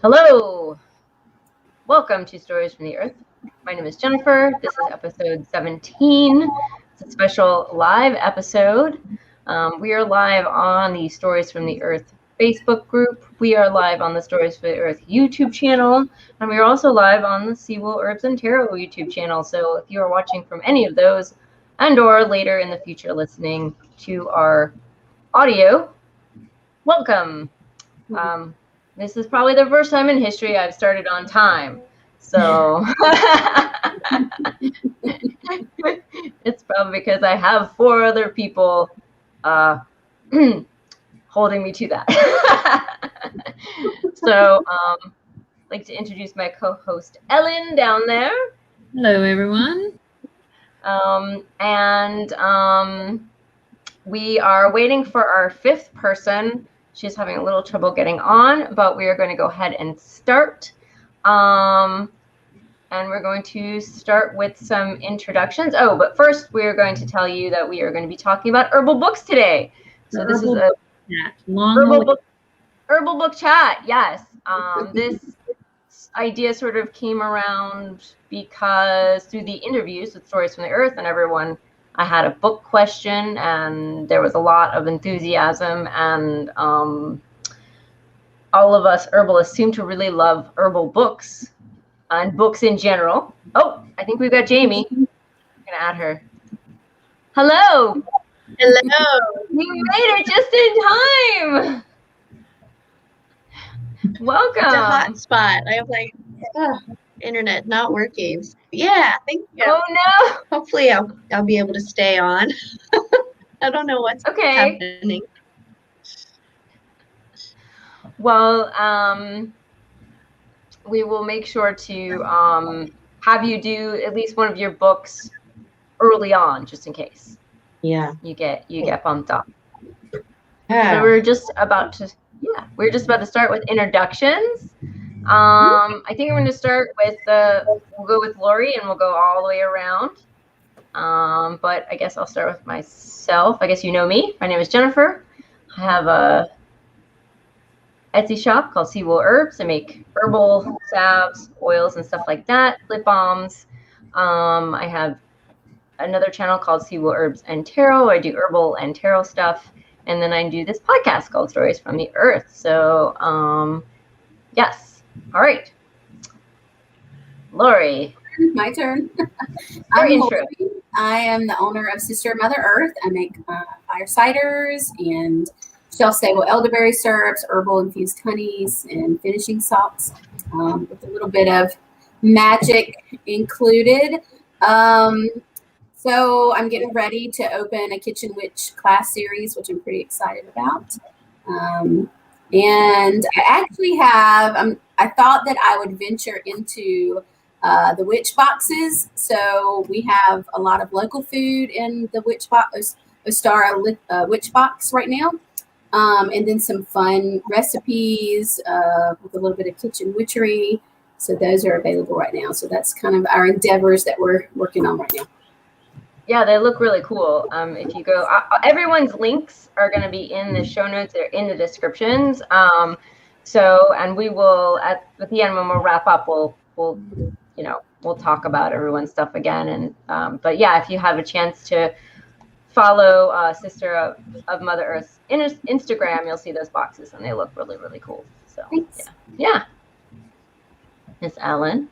Hello, welcome to Stories from the Earth. My name is Jennifer. This is episode 17. It's a special live episode. We are live on the Stories from the Earth Facebook group. We are live on the Stories from the Earth YouTube channel, and we are also live on the Seawolf Herbs and Tarot YouTube channel. So if you are watching from any of those, and or later in the future listening to our audio, welcome. This is probably the first time in history I've started on time. So it's probably because I have 4 other people holding me to that. So I'd like to introduce my co-host Ellen down there. Hello, everyone. We are waiting for our 5th person. She's having a little trouble getting on, but we are going to go ahead and start. And we're going to start with some introductions. Oh, but first we're going to tell you that we are going to be talking about herbal books today. So this is a herbal book chat. Yes. This idea sort of came around because through the interviews with Stories from the Earth and everyone, I had a book question and there was a lot of enthusiasm, and all of us herbalists seem to really love herbal books and books in general. Oh, I think we've got Jamie. I'm gonna add her. Hello. Hello. You made it just in time. Welcome. It's a hot spot. I have internet not working. Yeah, thank you. Oh no. Hopefully I'll be able to stay on. I don't know what's happening. Well, we will make sure to have you do at least one of your books early on, just in case. Yeah. You get bumped up. Yeah. So we're just about to start with introductions. I think I'm going to start with we'll go with Lori and we'll go all the way around. But I guess I'll start with myself. I guess you know me. My name is Jennifer. I have a Etsy shop called Seawolf Herbs. I make herbal salves, oils, and stuff like that. Lip balms. I have another channel called Seawolf Herbs and Tarot. I do herbal and tarot stuff. And then I do this podcast called Stories from the Earth. So, yes. All right. Lori. My turn. I'm Lori. I am the owner of Sister Mother Earth. I make fire ciders and shelf-stable elderberry syrups, herbal infused honeys, and finishing salts with a little bit of magic included. So I'm getting ready to open a Kitchen Witch class series, which I'm pretty excited about. And I actually have, I thought that I would venture into the witch boxes. So we have a lot of local food in the witch box, Ostara witch box right now. And then some fun recipes with a little bit of kitchen witchery. So those are available right now. So that's kind of our endeavors that we're working on right now. Yeah, they look really cool. If you go, everyone's links are going to be in the show notes. They're in the descriptions. And we will at the end when we'll wrap up, we'll talk about everyone's stuff again. And but yeah, if you have a chance to follow Sister of Mother Earth's Instagram, you'll see those boxes and they look really, really cool. So thanks. Yeah. Miss Ellen.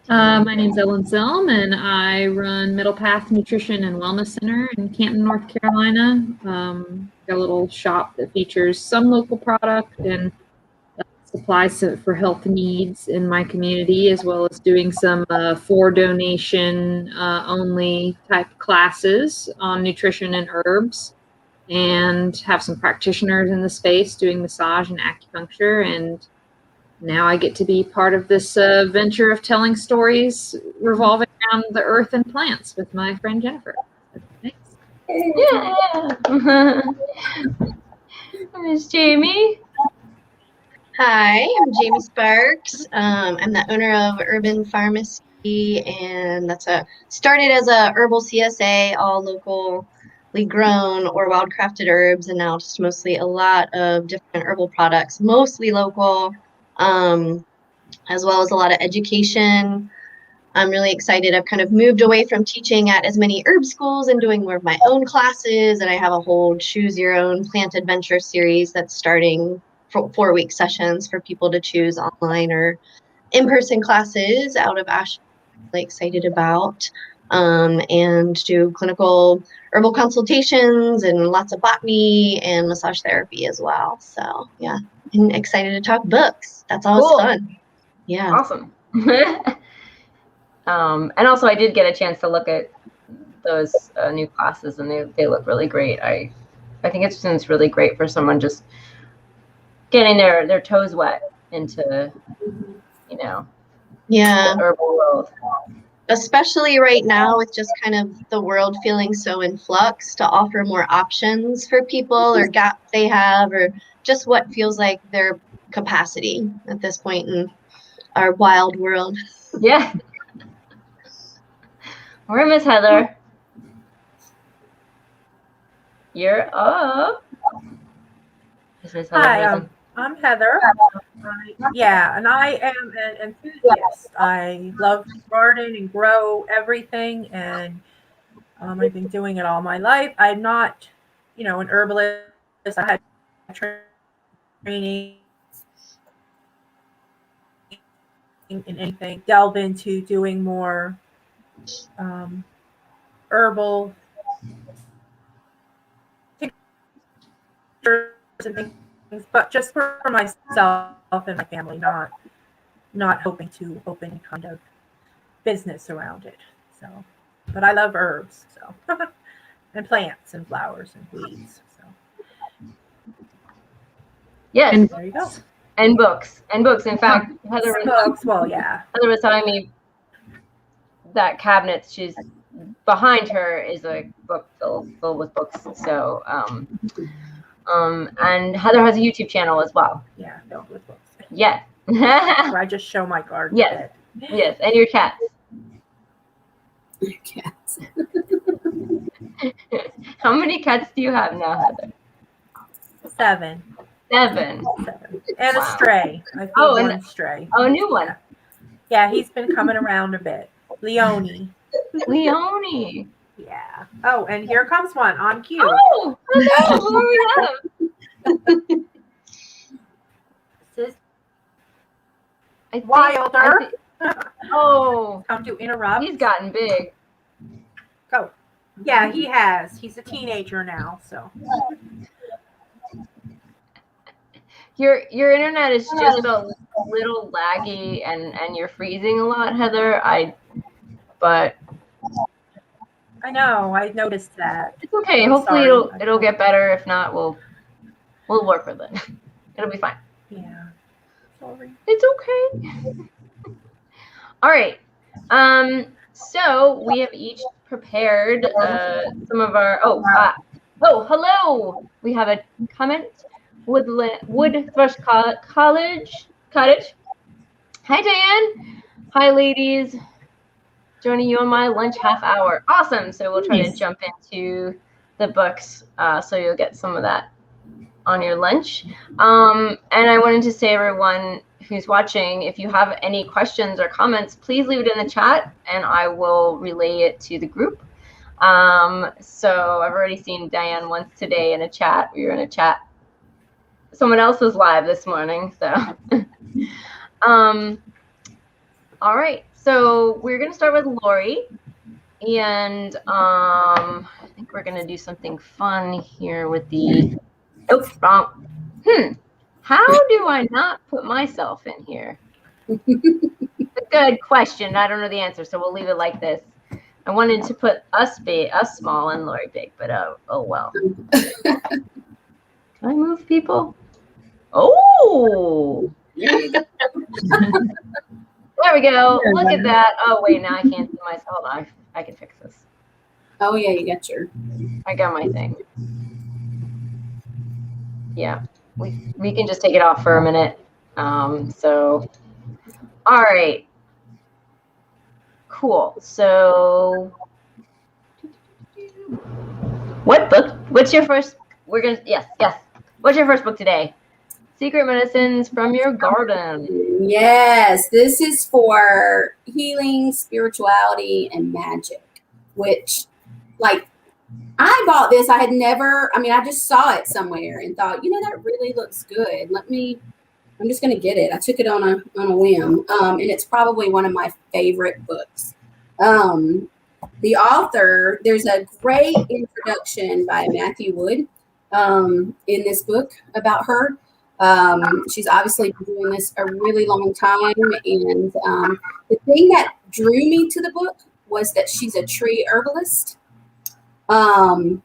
My name's Ellen Zelm, and I run Middle Path Nutrition and Wellness Center in Canton, North Carolina. Got a little shop that features some local product and supplies for health needs in my community, as well as doing some for donation only type classes on nutrition and herbs, and have some practitioners in the space doing massage and acupuncture. And now I get to be part of this venture of telling stories revolving around the earth and plants with my friend Jennifer. Thanks. Yeah. Miss Jamie. Hi, I'm Jamie Sparks. I'm the owner of Urban Pharmacy, and that's started as a herbal CSA, all locally grown or wild crafted herbs, and now just mostly a lot of different herbal products, mostly local. as well as a lot of education. I'm really excited. I've kind of moved away from teaching at as many herb schools and doing more of my own classes. And I have a whole Choose Your Own Plant Adventure series that's starting for 4-week sessions for people to choose online or in-person classes out of Asheville. Really excited about. And do clinical herbal consultations and lots of botany and massage therapy as well. So yeah, I'm excited to talk books. That's always fun. Yeah. Awesome. And also I did get a chance to look at those new classes, and they look really great. I think it's really great for someone just getting their toes wet into, the herbal world. Especially right now with just kind of the world feeling so in flux, to offer more options for people or gaps they have, or just what feels like their capacity at this point in our wild world. Yeah. Where Miss Heather? You're up. Is Miss Heather Hi, I'm Heather. And I am an enthusiast. I love to garden and grow everything, and I've been doing it all my life. I'm not, an herbalist. I had training in anything. Delve into doing more herbal tinctures and things, but just for myself and my family, not hoping to open any kind of business around it. So, but I love herbs, so and plants and flowers and weeds. So, yes, And there you go. And books. In fact, Heather was telling me that cabinet she's behind her is a book filled with books. So, and Heather has a YouTube channel as well. Yeah, filled with books. Yes. Where I just show my garden. Yes. Yes, and your cats. Cats. How many cats do you have now, Heather? 7. 7. And a stray. I think one stray. Oh, a new one. Yeah, he's been coming around a bit. Leone. Yeah. Oh, and here comes one on cue. Oh, hello. What do we have? Wilder. Come to interrupt. He's gotten big. Go. Yeah, he has. He's a teenager now, so. Your internet is just a little laggy, and you're freezing a lot, Heather. But I know. I noticed that. it's okay. Hopefully it'll get better. If not, we'll work with it. It'll be fine. Yeah. Sorry. It's okay. All right. So we have each prepared some of our. Hello. We have a comment. Wood Thrush Cottage. Hi, Diane. Hi, ladies. Joining you on my lunch half hour. Awesome. So we'll try to jump into the books, so you'll get some of that on your lunch. And I wanted to say, everyone who's watching, if you have any questions or comments, please leave it in the chat, and I will relay it to the group. So I've already seen Diane once today in a chat. We were in a chat. Someone else was live this morning, so. All right, so we're gonna start with Lori, and I think we're gonna do something fun here with the. Wrong. How do I not put myself in here? A good question. I don't know the answer, so we'll leave it like this. I wanted to put us small and Lori big, but oh well. Can I move people? Oh! There we go. Look at that. Oh wait, now I can't see myself. Hold on. I can fix this. Oh yeah, you got your. I got my thing. Yeah, we can just take it off for a minute. So, all right. Cool. So, what book? What's your first? Yes. What's your first book today? secret medicines from your garden. Yes, this is for healing, spirituality, and magic, which, like, I bought this. I had never, I mean, I just saw it somewhere and thought, that really looks good. I'm just going to get it. I took it on a whim. And it's probably one of my favorite books. The author, there's a great introduction by Matthew Wood in this book about her. She's obviously been doing this a really long time. And the thing that drew me to the book was that she's a tree herbalist. And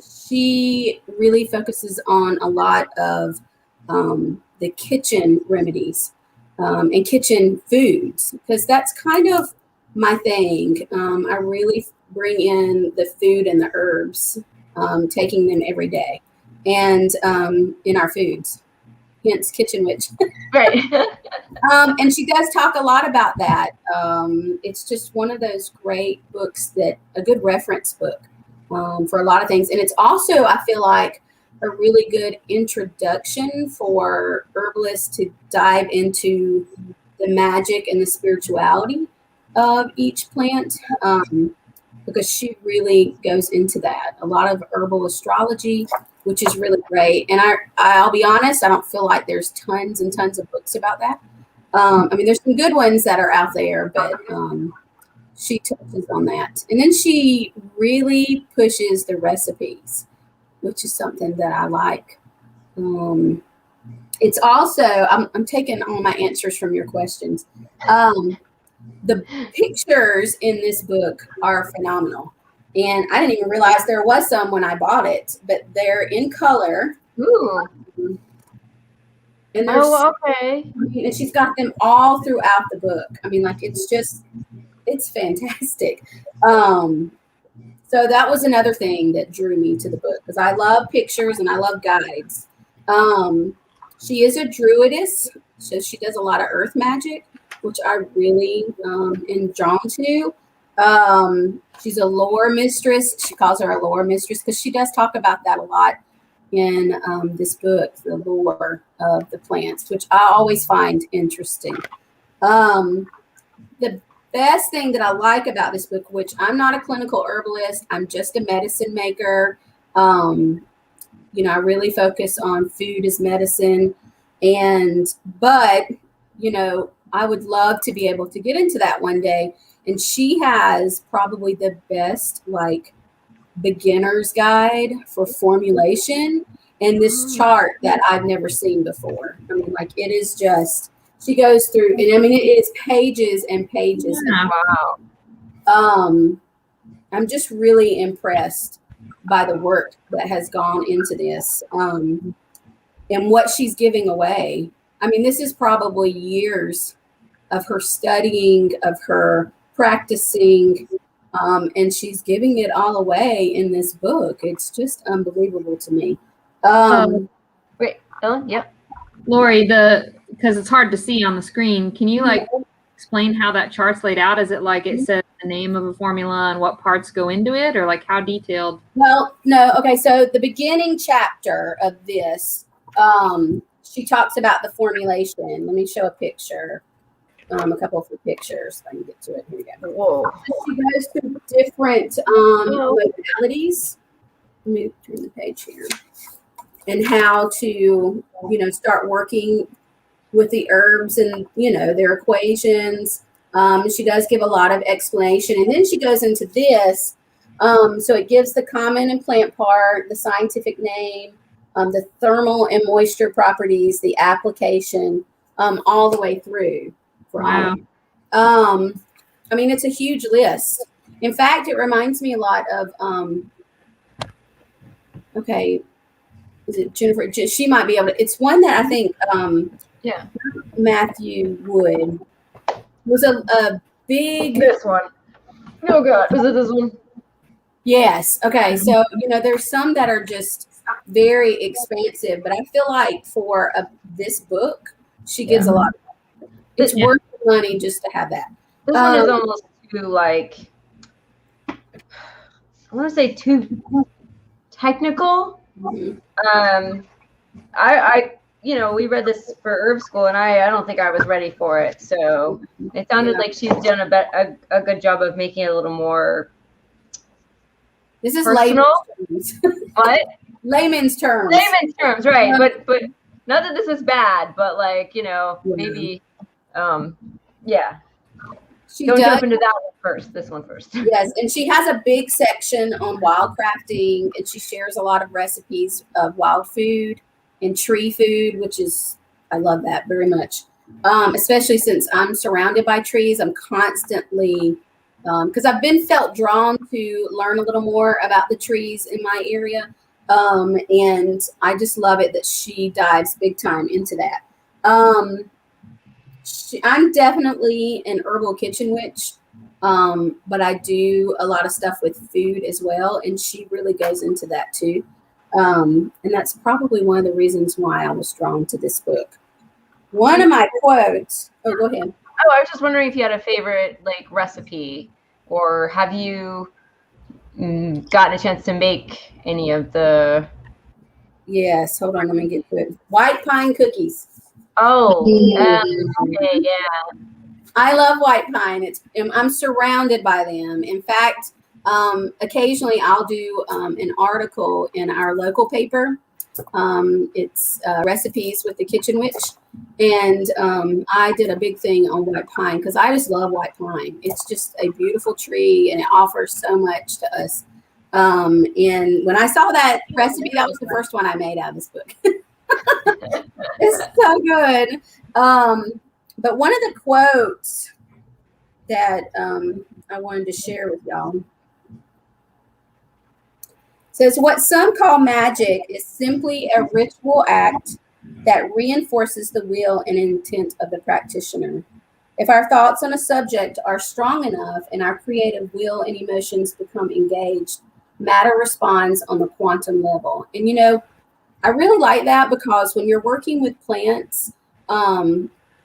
she really focuses on a lot of the kitchen remedies and kitchen foods, because that's kind of my thing. I really bring in the food and the herbs, taking them every day, and in our foods, hence Kitchen Witch. Right. And she does talk a lot about that. It's just one of those great books, a good reference book for a lot of things. And it's also, I feel like, a really good introduction for herbalists to dive into the magic and the spirituality of each plant, because she really goes into that. A lot of herbal astrology, which is really great. And I'll be honest, I don't feel like there's tons and tons of books about that. I mean, there's some good ones that are out there, but she touches on that. And then she really pushes the recipes, which is something that I like. It's also, I'm taking all my answers from your questions. The pictures in this book are phenomenal. And I didn't even realize there was some when I bought it, but they're in color. Ooh. And okay. And she's got them all throughout the book. I mean, like, it's fantastic. So that was another thing that drew me to the book, because I love pictures and I love guides. She is a druidess, so she does a lot of earth magic, which I really am drawn to. She's a lore mistress. She calls her a lore mistress because she does talk about that a lot in this book, the lore of the plants, which I always find interesting. The best thing that I like about this book, which I'm not a clinical herbalist, I'm just a medicine maker. I really focus on food as medicine, but I would love to be able to get into that one day. And she has probably the best, like, beginner's guide for formulation and this chart that I've never seen before. I mean, like, it is just, she goes through, and I mean, it is pages and pages. Yeah. Wow. I'm just really impressed by the work that has gone into this, and what she's giving away. I mean, this is probably years of her studying, of her practicing, and she's giving it all away in this book. It's just unbelievable to me. Wait, Ellen? Yep. Lori, because it's hard to see on the screen, can you explain how that chart's laid out? Is it like it says the name of a formula and what parts go into it, or like how detailed? Well, no. Okay, so the beginning chapter of this, she talks about the formulation. Let me show a picture. A couple of pictures. I can get to it. Here we go. Whoa. She goes through different modalities. Let me turn the page here. And how to, start working with the herbs and, their equations. She does give a lot of explanation. And then she goes into this. So it gives the common and plant part, the scientific name, the thermal and moisture properties, the application, all the way through. Wow. I mean, it's a huge list. In fact, it reminds me a lot of, is it Jennifer? She might be able to, it's one that I think, Matthew Wood was a big. This one. Oh God, was it this one? Yes. Okay. So, there's some that are just very expansive, but I feel like for this book, she gives a lot. It's worth the money just to have that. This one is almost too, I want to say too technical. Mm-hmm. you know, we read this for herb school, and I don't think I was ready for it. So it sounded like she's done a good job of making it a little more. This is personal. layman's terms. What? Layman's terms. Layman's terms, right? But not that this is bad, but like, you know, maybe, yeah. Don't jump into that one first. This one first. Yes, and she has a big section on wild crafting, and she shares a lot of recipes of wild food and tree food, which is, I love that very much. Especially since I'm surrounded by trees, I'm constantly, because I've been felt drawn to learn a little more about the trees in my area. And I just love it that she dives big time into that. I'm definitely an herbal kitchen witch, but I do a lot of stuff with food as well, and she really goes into that too. And that's probably one of the reasons why I was drawn to this book. One of my quotes. Oh, go ahead. Oh, I was just wondering if you had a favorite like recipe, or have you gotten a chance to make any of the? Yes, hold on, let me get to it. White pine cookies. Oh, okay, yeah. I love white pine. I'm surrounded by them. In fact, occasionally I'll do an article in our local paper. It's recipes with the kitchen witch, and I did a big thing on white pine because I just love white pine. It's just a beautiful tree, and it offers so much to us. And when I saw that recipe, that was the first one I made out of this book. It's so good. But one of the quotes that I wanted to share with y'all says, what some call magic is simply a ritual act that reinforces the will and intent of the practitioner. If our thoughts on a subject are strong enough and our creative will and emotions become engaged, matter responds on the quantum level. And, you know, I really like that because when you're working with plants,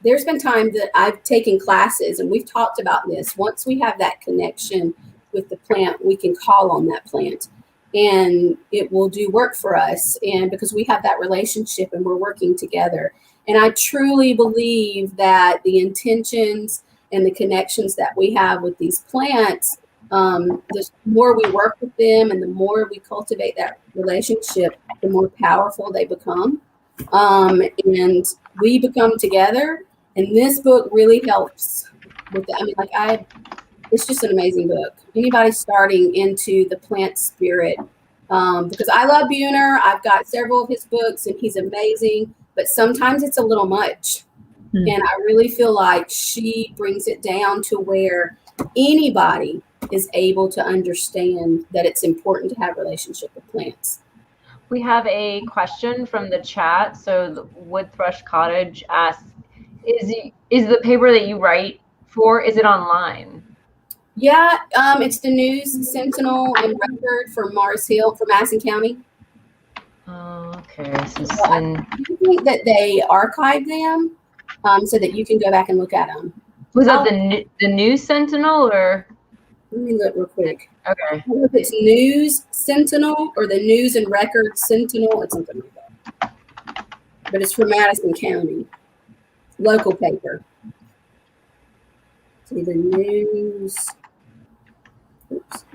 there's been times that I've taken classes and we've talked about this. Once we have that connection with the plant, we can call on that plant and it will do work for us. And because we have that relationship and we're working together. And I truly believe that the intentions and the connections that we have with these plants, the more we work with them and the more we cultivate that relationship, the more powerful they become. And we become together. And this book really helps with that. I mean, it's just an amazing book. Anybody starting into the plant spirit, because I love Buhner. I've got several of his books and he's amazing, but sometimes it's a little much. And I really feel like she brings it down to where anybody is able to understand that it's important to have a relationship with plants. We have a question from the chat. So the Wood Thrush Cottage asks, is the paper that you write for, is it online? Yeah, it's the News Sentinel and Record for Mars Hill, for Madison County. Okay. I think that they archive them so that you can go back and look at them. Was that the News Sentinel or? Let me look real quick. Okay. I don't know if it's News Sentinel or the News and Record Sentinel. It's something like that. But it's from Madison County. Local paper. See the News. Oops.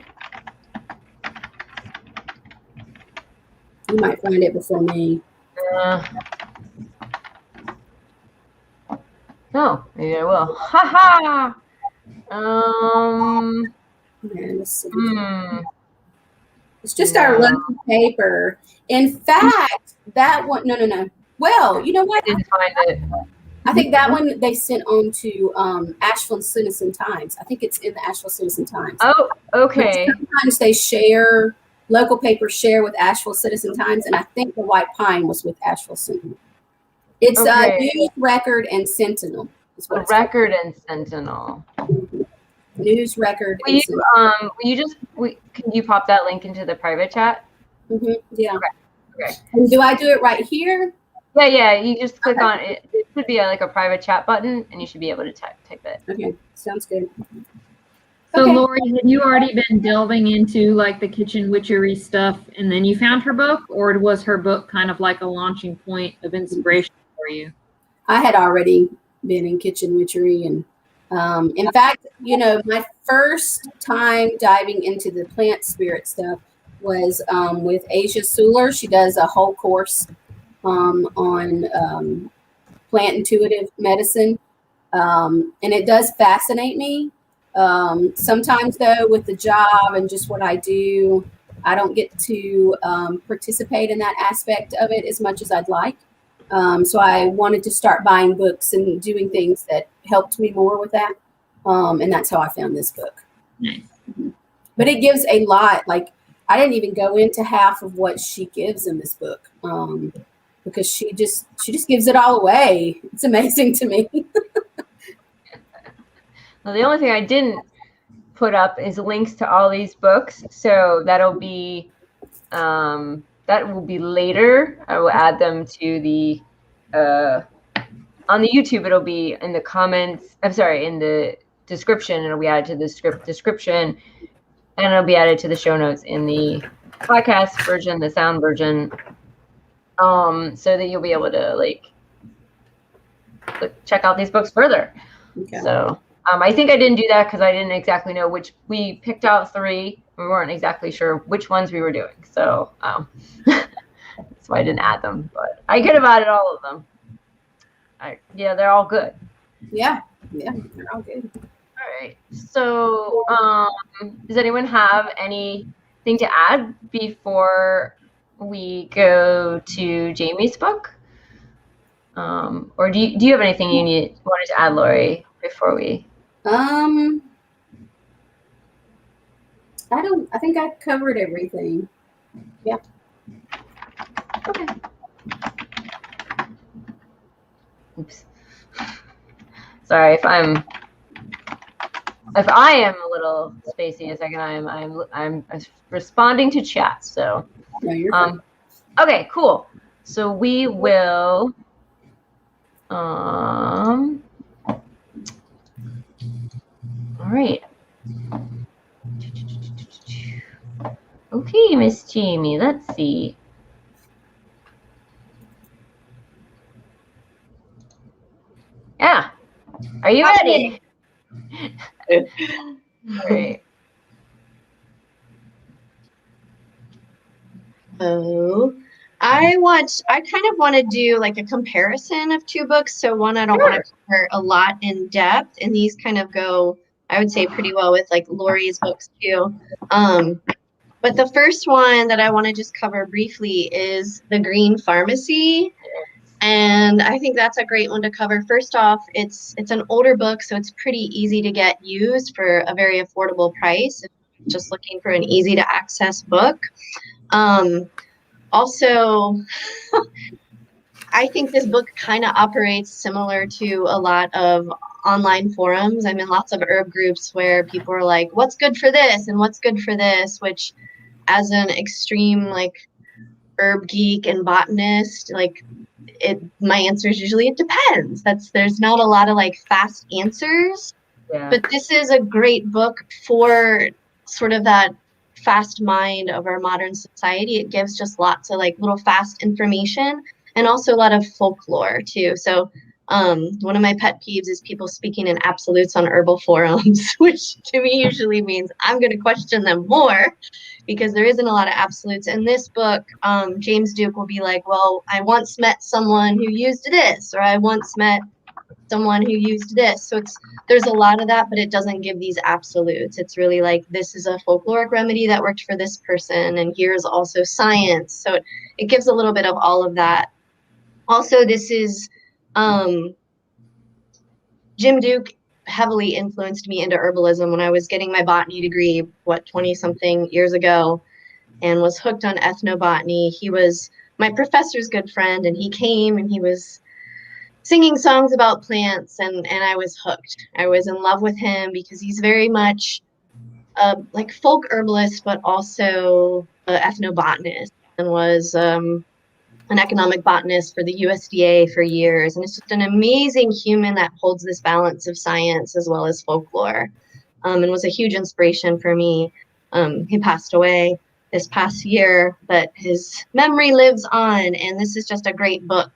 You might find it before me. No, maybe I will. Ha ha. Let's see. It's just our local paper. In fact, that one. No. Well, you know what? I didn't find it. I think that one they sent on to Asheville Citizen Times. I think it's in the Asheville Citizen Times. Oh, okay. But sometimes they share, local papers share with Asheville Citizen Times, and I think the White Pine was with Asheville Sentinel. It's News, Record, and Sentinel. Record and Sentinel. News, Record, and Sentinel. Can you pop that link into the private chat? Yeah. Okay. And do I do it right here? Yeah. You just click on it. It should be like a private chat button, and you should be able to type it. Okay, sounds good. So Okay. Lori, had you already been delving into like the kitchen witchery stuff and then you found her book, or was her book kind of like a launching point of inspiration for you? I had already been in kitchen witchery, and in fact, my first time diving into the plant spirit stuff was with Asia Suler. She does a whole course on plant intuitive medicine, and it does fascinate me. Sometimes, though, with the job and just what I do, I don't get to participate in that aspect of it as much as I'd like. So I wanted to start buying books and doing things that helped me more with that. And that's how I found this book. Nice. But it gives a lot. Like, I didn't even go into half of what she gives in this book, because she just gives it all away. It's amazing to me. Well, the only thing I didn't put up is links to all these books. So that'll be that will be later. I will add them to the on the YouTube. It'll be in the comments. I'm sorry, in the description. It'll be added to the description, and it'll be added to the show notes in the podcast version, the sound version, so that you'll be able to check out these books further. Okay. So I think I didn't do that because I didn't exactly know which. We picked out 3. We weren't exactly sure which ones we were doing. So that's why I didn't add them. But I could have added all of them. Yeah, they're all good. Yeah, they're all good. All right. So does anyone have anything to add before we go to Jamie's book? Or do you have anything you wanted to add, Lori, before we? I think I covered everything. Yeah. Okay. Oops. Sorry if I am a little spacey a second. I'm responding to chat. So. No, you're fine. Okay. Cool. So we will. All right. Okay, Miss Jamie, let's see. Yeah. Are you ready? All right. Oh, I kind of want to do like a comparison of 2 books. So one, I don't Sure. want to cover a lot in depth, and these kind of go, I would say, pretty well with like Lori's books too. But the first one that I want to just cover briefly is The Green Pharmacy. And I think that's a great one to cover. First off, it's an older book, so it's pretty easy to get used for a very affordable price. If you're just looking for an easy to access book. Also, I think this book kind of operates similar to a lot of online forums. I'm in lots of herb groups where people are like, what's good for this and what's good for this, which as an extreme herb geek and botanist, my answer is usually it depends. There's not a lot of fast answers. Yeah. But this is a great book for sort of that fast mind of our modern society. It gives just lots of little fast information and also a lot of folklore too. So one of my pet peeves is people speaking in absolutes on herbal forums, which to me usually means I'm going to question them more because there isn't a lot of absolutes. In this book, James Duke will be like, well, I once met someone who used this, or I once met someone who used this. So there's a lot of that, but it doesn't give these absolutes. It's really this is a folkloric remedy that worked for this person, and here's also science. So it gives a little bit of all of that. Also, this is Jim Duke heavily influenced me into herbalism when I was getting my botany degree, 20-something years ago, and was hooked on ethnobotany. He was my professor's good friend, and he came and he was singing songs about plants, and I was hooked. I was in love with him because he's very much folk herbalist, but also an ethnobotanist, and was an economic botanist for the USDA for years. And it's just an amazing human that holds this balance of science as well as folklore. and was a huge inspiration for me. He passed away this past year, but his memory lives on, and this is just a great book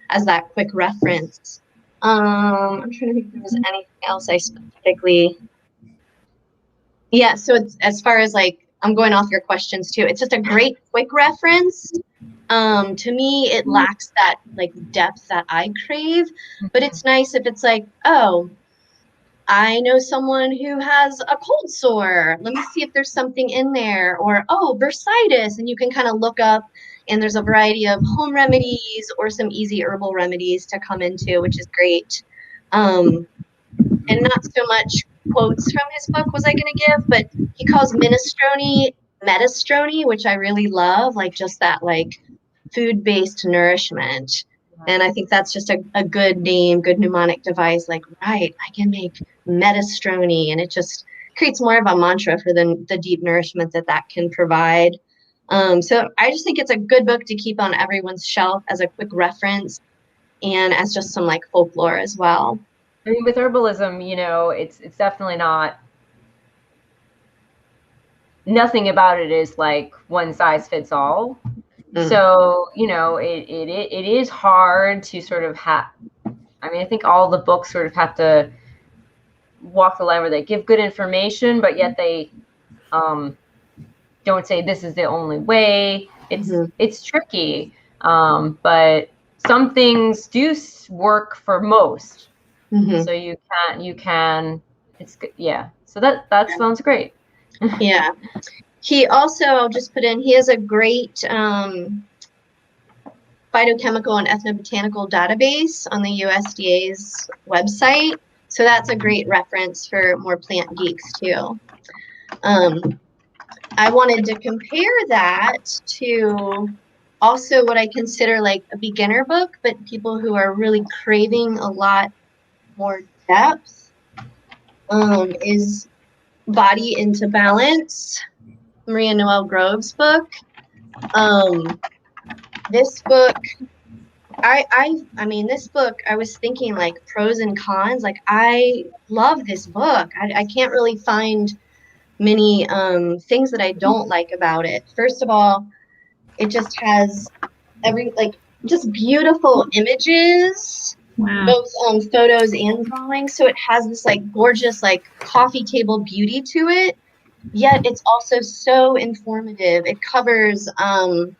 as that quick reference. I'm trying to think if there was anything else I specifically. Yeah, so it's, as far as like, I'm going off your questions too. It's just a great quick reference. To me, it lacks that like depth that I crave, but it's nice if it's like, oh, I know someone who has a cold sore. Let me see if there's something in there. Or, oh, bursitis. And you can kind of look up, and there's a variety of home remedies or some easy herbal remedies to come into, which is great. And not so much quotes from his book was I going to give, but he calls minestrone metastrone, which I really love, like just that like food-based nourishment. And I think that's just a good name, good mnemonic device. Like, right, I can make metastrone, and it just creates more of a mantra for the deep nourishment that can provide. So I just think it's a good book to keep on everyone's shelf as a quick reference and as just some like folklore as well. I mean, with herbalism, you know, it's definitely not. Nothing about it is like one size fits all. So, you know, it is hard to sort of have, I mean, I think all the books sort of have to walk the line where they give good information, but yet they don't say this is the only way. It's tricky. But some things do work for most. So you can, it's good. Yeah. So that sounds great. Yeah. He also, I'll just put in, he has a great phytochemical and ethnobotanical database on the USDA's website. So that's a great reference for more plant geeks too. I wanted to compare that to also what I consider like a beginner book, but people who are really craving a lot more depth, is Body into Balance, Maria Noel Grove's book. This book, I mean, this book, I was thinking like pros and cons. Like, I love this book. I can't really find many things that I don't like about it. First of all, it just has just beautiful images. Wow. Both photos and drawings. So it has this like gorgeous like coffee table beauty to it. Yet it's also so informative. It covers and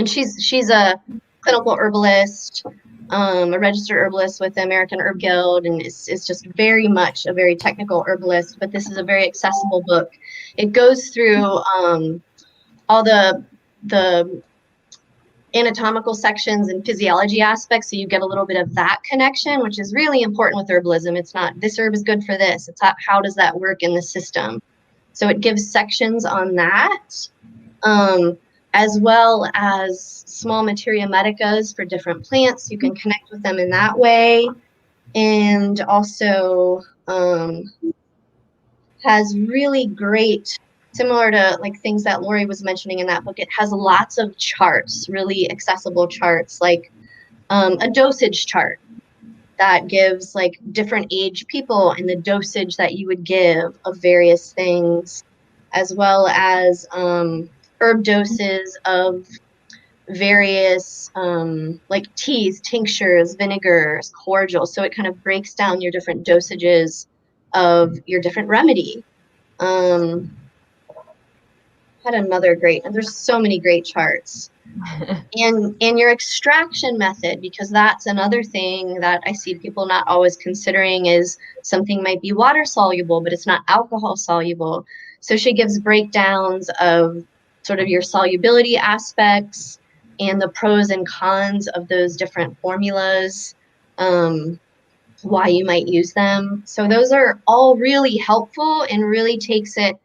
she's a clinical herbalist, a registered herbalist with the American Herb Guild, and it's just very much a very technical herbalist, but this is a very accessible book. It goes through all the anatomical sections and physiology aspects, so you get a little bit of that connection, which is really important with herbalism. It's not this herb is good for this, it's not how does that work in the system. So it gives sections on that, as well as small materia medicas for different plants. You can connect with them in that way, and also has really great, similar to like things that Lori was mentioning in that book, it has lots of charts, really accessible charts, like a dosage chart that gives like different age people and the dosage that you would give of various things, as well as herb doses of various like teas, tinctures, vinegars, cordials. So it kind of breaks down your different dosages of your different remedy. Had another great, and there's so many great charts. And your extraction method, because that's another thing that I see people not always considering, is something might be water soluble, but it's not alcohol soluble. So she gives breakdowns of sort of your solubility aspects and the pros and cons of those different formulas, why you might use them. So those are all really helpful and really takes it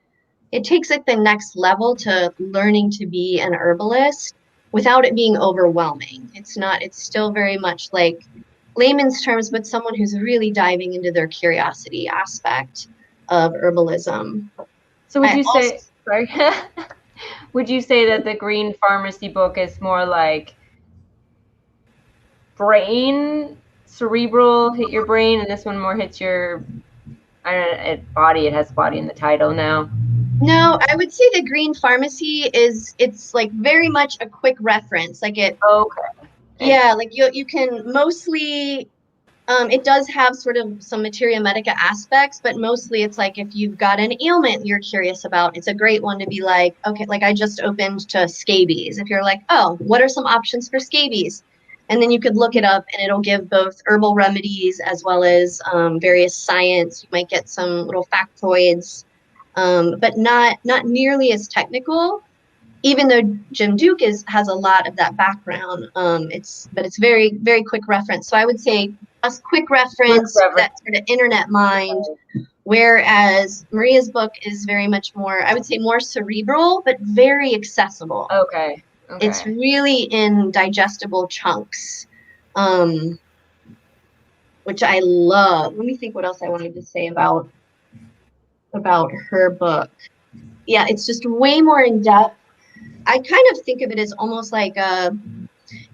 the next level to learning to be an herbalist without it being overwhelming. It's still very much like layman's terms, but someone who's really diving into their curiosity aspect of herbalism. So would you say, sorry, would you say that the Green Pharmacy book is more like brain, cerebral, hit your brain, and this one more hits your it has body in the title now. No, I would say the Green Pharmacy it's like very much a quick reference. Like it. Okay. Yeah, like you can mostly. It does have sort of some materia medica aspects, but mostly it's like if you've got an ailment you're curious about, it's a great one to be like, okay, like I just opened to scabies. If you're like, oh, what are some options for scabies? And then you could look it up and it'll give both herbal remedies as well as various science. You might get some little factoids, but not nearly as technical. Even though Jim Duke has a lot of that background, it's very, very quick reference. So I would say just quick reference, that sort of internet mind, whereas Maria's book is very much more, I would say more cerebral, but very accessible. Okay. It's really in digestible chunks, which I love. Let me think what else I wanted to say about her book. Yeah, it's just way more in depth. I kind of think of it as almost like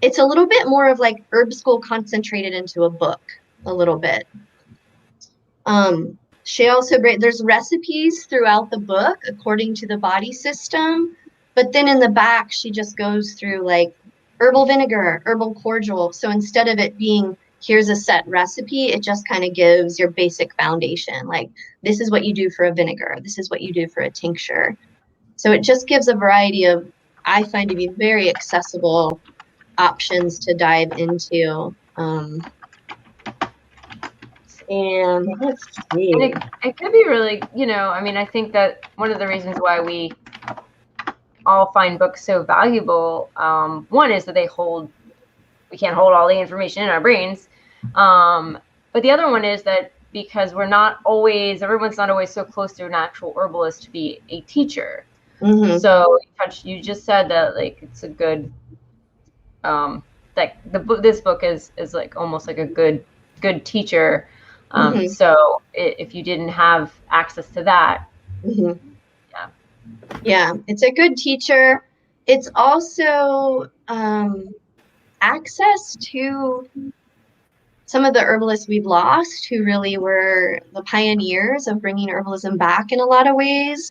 it's a little bit more of like herb school concentrated into a book, a little bit. She also there's recipes throughout the book according to the body system, but then in the back she just goes through like herbal vinegar, herbal cordial. So instead of it being here's a set recipe, it just kind of gives your basic foundation. Like this is what you do for a vinegar, this is what you do for a tincture. So it just gives a variety of, I find to be very accessible options to dive into. And let's see. And it could be really, I mean, I think that one of the reasons why we all find books so valuable, one is that we can't hold all the information in our brains. But the other one is that because everyone's not always so close to an actual herbalist to be a teacher. Mm-hmm. So you just said that like it's a good like this book is like almost like a good teacher. Mm-hmm. So if you didn't have access to that, mm-hmm. yeah, it's a good teacher. It's also access to some of the herbalists we've lost who really were the pioneers of bringing herbalism back in a lot of ways.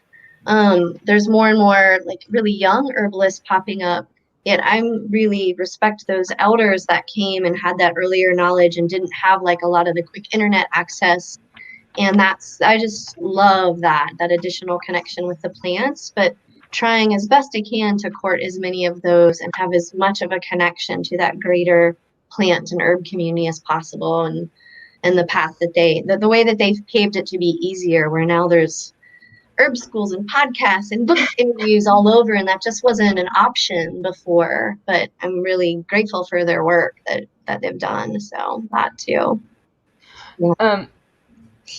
There's more and more like really young herbalists popping up, yet I really respect those elders that came and had that earlier knowledge and didn't have like a lot of the quick internet access. And I just love that additional connection with the plants, but trying as best I can to court as many of those and have as much of a connection to that greater plant and herb community as possible, and the path that the way that they've paved it to be easier, where now there's herb schools and podcasts and book interviews all over, and that just wasn't an option before. But I'm really grateful for their work that they've done. So that too.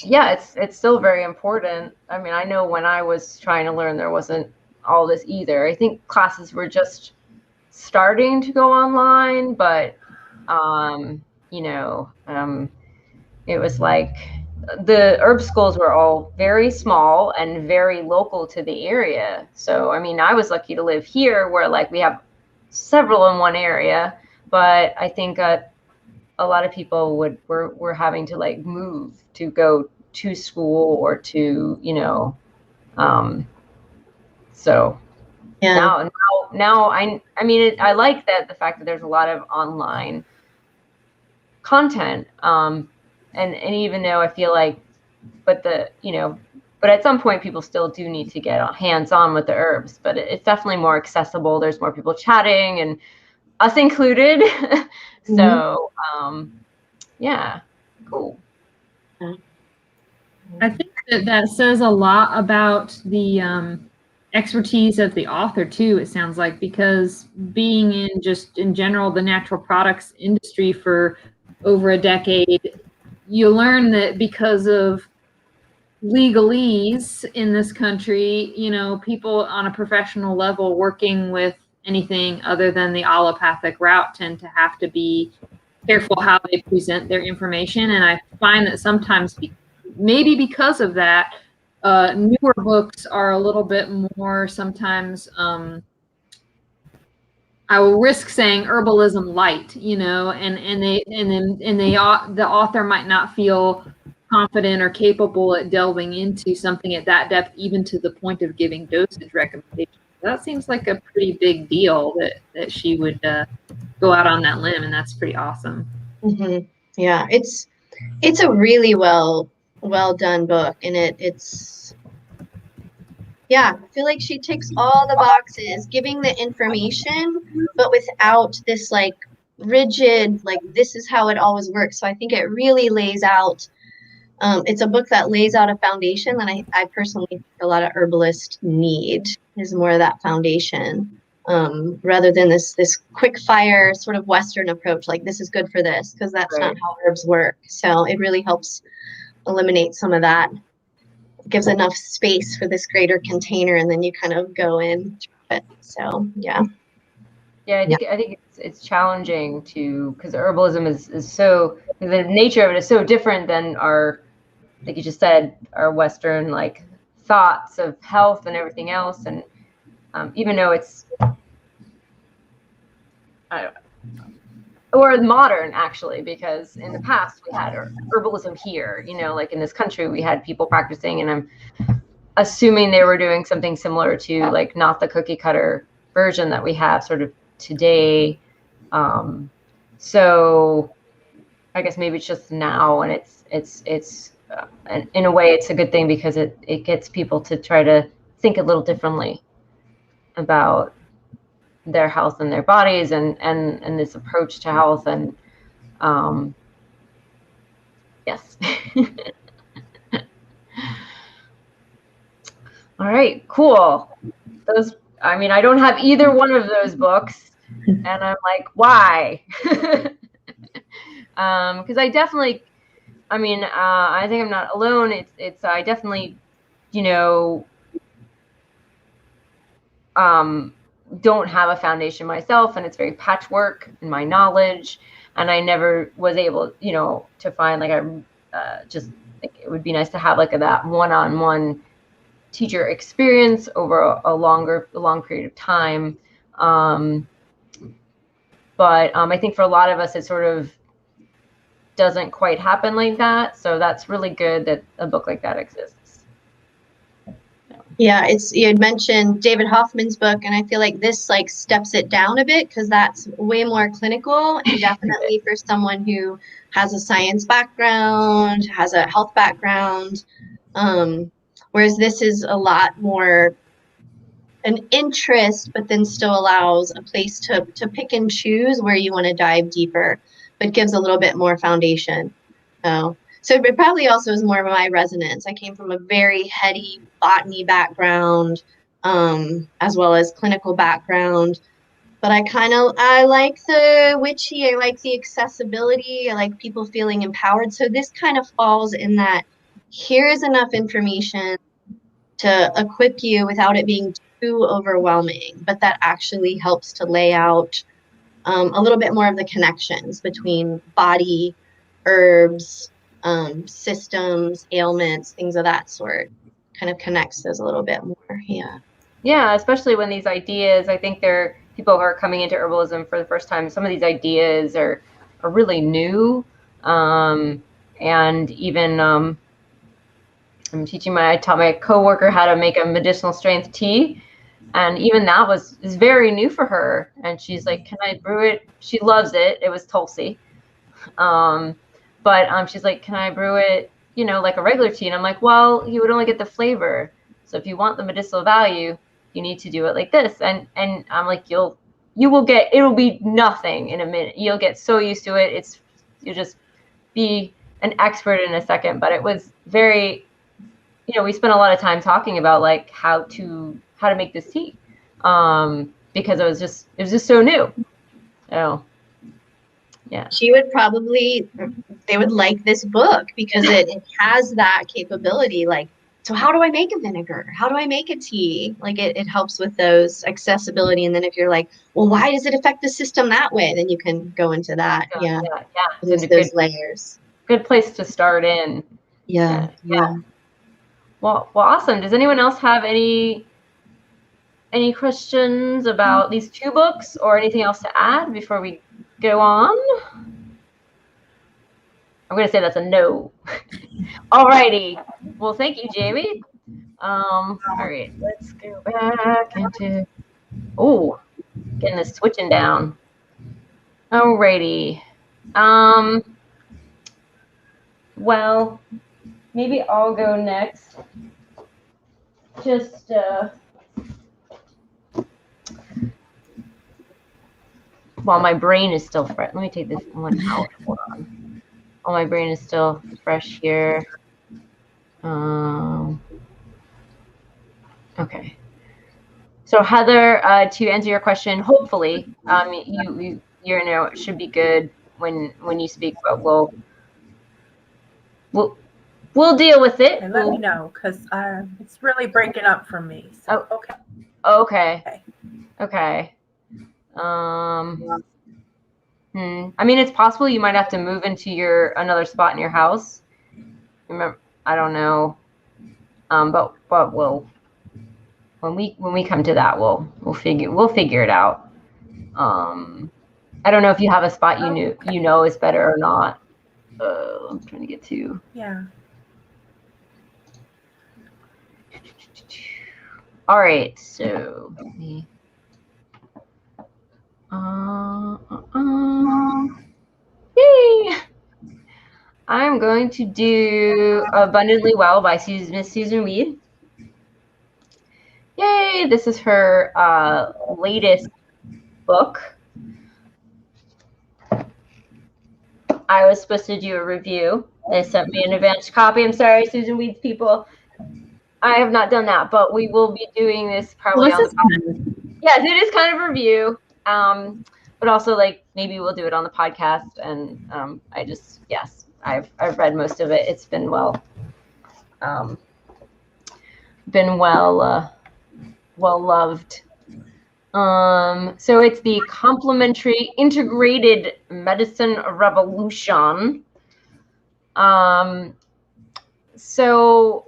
Yeah, it's still very important. I mean, I know when I was trying to learn, there wasn't all this either. I think classes were just starting to go online, but it was like the herb schools were all very small and very local to the area. So, I mean, I was lucky to live here where like we have several in one area, but I think a lot of people were having to like move to go to school or to, so yeah. Now I mean, I like that the fact that there's a lot of online content. And even though I feel like, but at some point people still do need to get hands-on with the herbs, but it's definitely more accessible. There's more people chatting, and us included. Mm-hmm. So, yeah, cool. I think that says a lot about the expertise of the author too, it sounds like, because being in general the natural products industry for over a decade, you learn that because of legalese in this country, people on a professional level working with anything other than the allopathic route tend to have to be careful how they present their information. And I find that sometimes, maybe because of that, newer books are a little bit more sometimes, I will risk saying herbalism light, and the author might not feel confident or capable at delving into something at that depth, even to the point of giving dosage recommendations. That seems like a pretty big deal that she would go out on that limb, and that's pretty awesome. Mm-hmm. Yeah, it's a really well done book, and it's yeah, I feel like she ticks all the boxes, giving the information, but without this like rigid, like this is how it always works. So I think it really lays out. It's a book that lays out a foundation that I personally think a lot of herbalists need, is more of that foundation, rather than this quick fire sort of Western approach, like this is good for this, because that's not how herbs work. So it really helps eliminate some of that. It gives enough space for this greater container, and then you kind of go in through it. So yeah. Yeah, I think it's challenging because herbalism is so, the nature of it is so different than our, like you just said, our Western like thoughts of health and everything else. And even though it's, or modern actually, because in the past we had herbalism here, like in this country we had people practicing, and I'm assuming they were doing something similar to like not the cookie cutter version that we have sort of today. So I guess maybe it's just now, and it's and in a way it's a good thing, because it gets people to try to think a little differently about their health and their bodies and this approach to health. And yes. All right, cool. I don't have either one of those books, and I'm like, why? Because I definitely, I think I'm not alone. I definitely, don't have a foundation myself, and it's very patchwork in my knowledge, and I never was able, to find like just think it would be nice to have like that one-on-one teacher experience over a long period of time. But I think for a lot of us, it sort of doesn't quite happen like that. So that's really good that a book like that exists. Yeah, you had mentioned David Hoffman's book, and I feel like this like steps it down a bit, because that's way more clinical, and definitely for someone who has a science background, has a health background. Whereas this is a lot more an interest, but then still allows a place to pick and choose where you want to dive deeper, but gives a little bit more foundation. So it probably also is more of my resonance. I came from a very heady botany background, as well as clinical background. But I like the witchy, I like the accessibility, I like people feeling empowered. So this kind of falls in that, here is enough information to equip you without it being too overwhelming, but that actually helps to lay out a little bit more of the connections between body, herbs, systems, ailments, things of that sort. Kind of connects those a little bit more. Yeah, especially when these ideas, I think people who are coming into herbalism for the first time, some of these ideas are really new. And even I taught my coworker how to make a medicinal strength tea, and even that is very new for her. And she's like, can I brew it? She loves it. It was Tulsi. But she's like, can I brew it, like a regular tea? And I'm like, well, you would only get the flavor. So if you want the medicinal value, you need to do it like this. And I'm like, it'll be nothing in a minute. You'll get so used to it. You'll just be an expert in a second. But it was very, we spent a lot of time talking about like how to make this tea, because it was just so new. So yeah, they would like this book because it has that capability. Like, so how do I make a vinegar? How do I make a tea? Like it helps with those accessibility. And then if you're like, well, why does it affect the system that way? Then you can go into that. Yeah. There's those layers. Good place to start in. Yeah. Well, awesome. Does anyone else have any questions about these two books or anything else to add before we go on? I'm going to say that's a no. Alrighty. Well, thank you, Jamie. All right, let's go back into, getting this switching down. Alrighty. Well, maybe I'll go next. Just, while my brain is still fresh. Let me take this one out. Hold on. While my brain is still fresh here. Okay. So Heather, to answer your question, hopefully, you should be good when you speak, but we'll deal with it. And let me know, because it's really breaking up for me. So, okay. I mean, it's possible you might have to move into another spot in your house. Remember, I don't know, but we'll when we come to that, we'll figure it out. I don't know if you have a spot you know is better or not. I'm trying to get to. Yeah. All right, so let me. Yay! I'm going to do Abundantly Well by Miss Susan Weed. Yay! This is her latest book. I was supposed to do a review. They sent me an advanced copy. I'm sorry, Susan Weed's people. I have not done that, but we will be doing this probably on the podcast. Yes, it is kind of a review. But also like maybe we'll do it on the podcast. And I've read most of it. It's been well loved. So it's the Complementary Integrated Medicine Revolution. So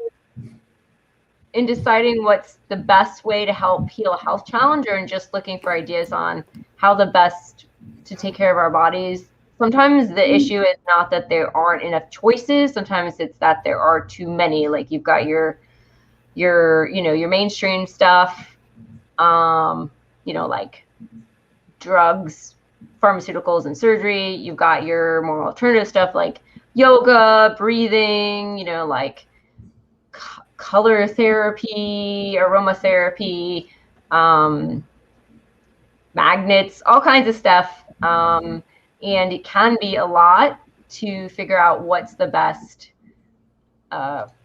in deciding what's the best way to help heal a health challenge, or in just looking for ideas on how the best to take care of our bodies, sometimes the issue is not that there aren't enough choices. Sometimes it's that there are too many. Like you've got your mainstream stuff, like drugs, pharmaceuticals, and surgery. You've got your more alternative stuff like yoga, breathing, like color therapy, aromatherapy, magnets, all kinds of stuff. And it can be a lot to figure out what's the best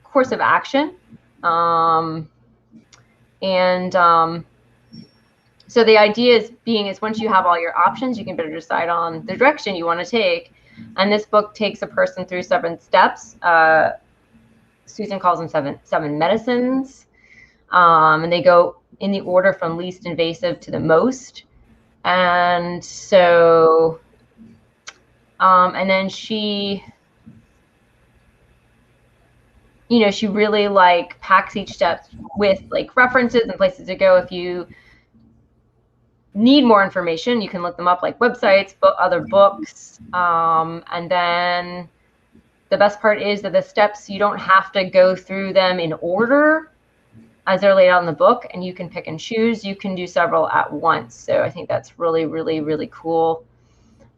course of action. So the idea is once you have all your options, you can better decide on the direction you want to take. And this book takes a person through 7 steps. Susan calls them seven medicines. And they go in the order from least invasive to the most. And so, and then she really packs each step with references and places to go. If you need more information, you can look them up, like websites, other books. And then the best part is that the steps, you don't have to go through them in order as they're laid out in the book, and you can pick and choose. You can do several at once. So I think that's really, really, really cool.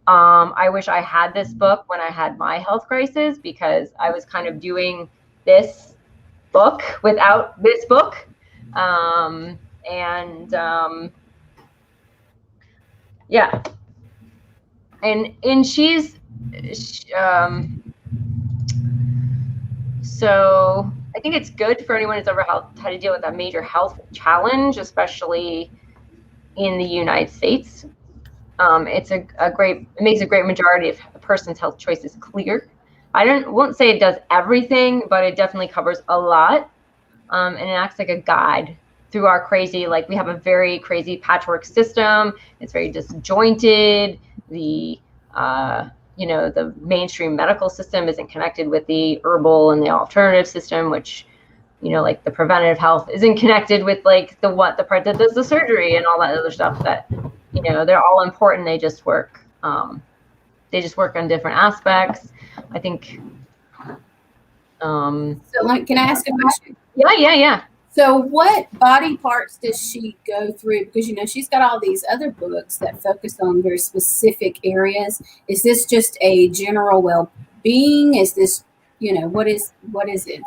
I wish I had this book when I had my health crisis, because I was kind of doing this book without this book. Yeah. And she's, so I think it's good for anyone who's ever had to deal with a major health challenge, especially in the United States. It makes a great majority of a person's health choices clear. I won't say it does everything, but it definitely covers a lot. And it acts like a guide through our crazy, we have a very crazy patchwork system. It's very disjointed. The mainstream medical system isn't connected with the herbal and the alternative system, which, the preventative health isn't connected with the part that does the surgery and all that other stuff that, they're all important. They just work they just work on different aspects. I think. So, can I ask a question? Yeah. So what body parts does she go through? Because, she's got all these other books that focus on very specific areas. Is this just a general well-being? Is this, what is it?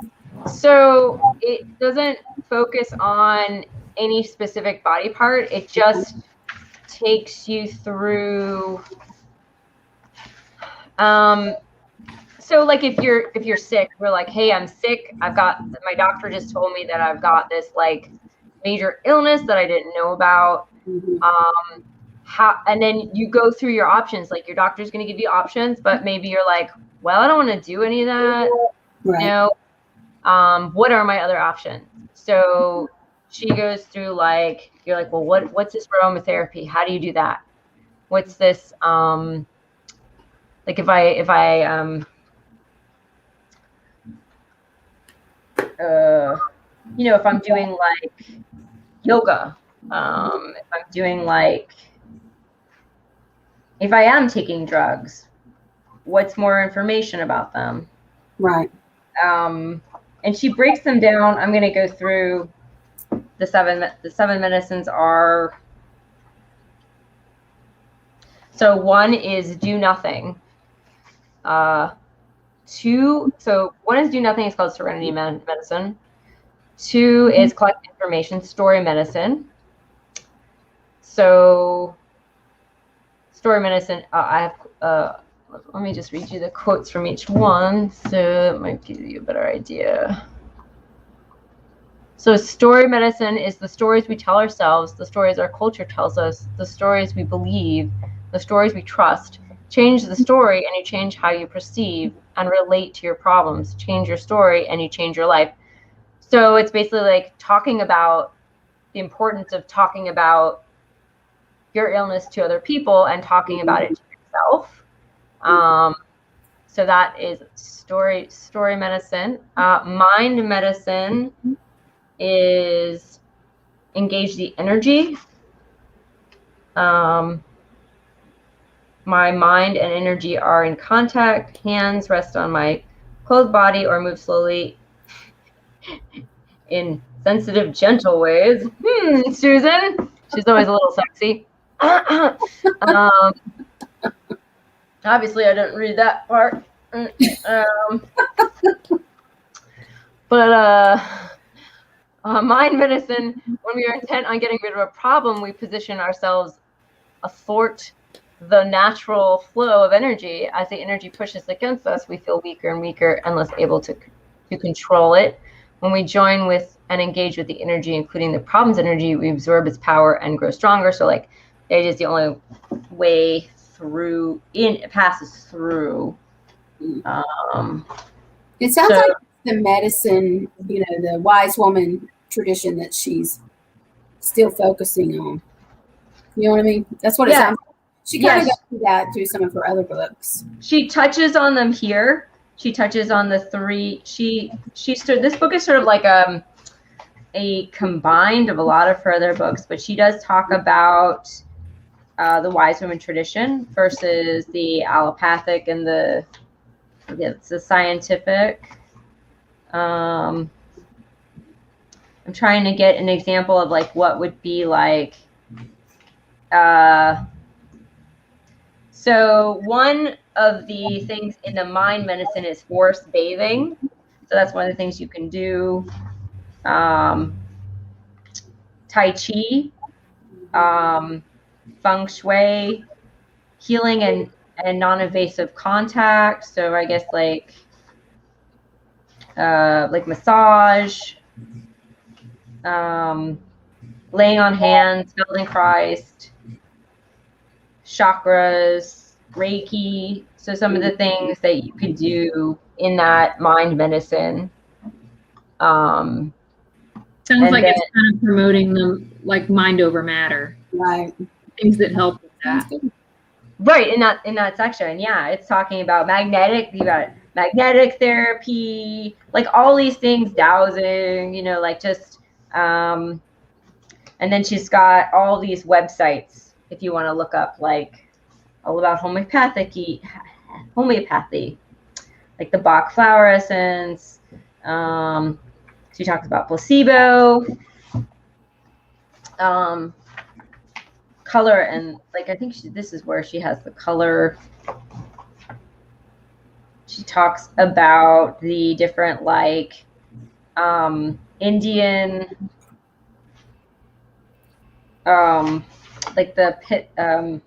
So it doesn't focus on any specific body part. It just takes you through. So like if you're sick, we're like, hey, I'm sick. My doctor just told me that I've got this like major illness that I didn't know about. Mm-hmm. And then you go through your options. Like your doctor's going to give you options, but maybe you're like, well, I don't want to do any of that. Right. What are my other options? So she goes through like, you're like, well, what's this aromatherapy? How do you do that? What's this? Like if I if I'm doing like yoga, if I'm doing like, if I am taking drugs, what's more information about them? Right. And she breaks them down. I'm going to go through the seven medicines are. So one is do nothing. So one is do nothing. It's called Serenity Medicine. 2 is collect information, story medicine. So story medicine, I have, let me just read you the quotes from each one, so it might give you a better idea. So story medicine is the stories we tell ourselves, the stories our culture tells us, the stories we believe, the stories we trust. Change the story and you change how you perceive and relate to your problems. Change your story and you change your life. So it's basically like talking about the importance of talking about your illness to other people and talking about it to yourself. So that is story medicine. Mind medicine is engage the energy. My mind and energy are in contact. Hands rest on my clothed body or move slowly in sensitive, gentle ways. Susan. She's always a little sexy. Obviously, I didn't read that part. But mind medicine, when we are intent on getting rid of a problem, we position ourselves athwart the natural flow of energy. As the energy pushes against us, we feel weaker and weaker and less able to control it. When we join with and engage with the energy, including the problem's energy, we absorb its power and grow stronger. So like it is the only way through, it passes through. It sounds like the medicine, the wise woman tradition that she's still focusing on. You know what I mean? That's what it sounds like. She kind of goes through that through some of her other books. She touches on them here. She touches on the 3. This book is sort of like a combined of a lot of her other books, but she does talk about the wise woman tradition versus the allopathic and the scientific. I'm trying to get an example of like what would be like. So one of the things in the mind medicine is forest bathing. So that's one of the things you can do. Tai Chi, Feng Shui, healing and non-invasive contact. So I guess like massage, laying on hands, building Christ, chakras, Reiki. So some of the things that you could do in that mind medicine. Sounds like it's kind of promoting them like mind over matter. Right. Things that help with that. Right, in that section. Yeah, it's talking about magnetic therapy, like all these things, dowsing, like just and then she's got all these websites if you want to look up like all about homeopathy, like the Bach flower essence. She talks about placebo, color, and like I think this is where she has the color. She talks about the different like Indian, like the pit. Oh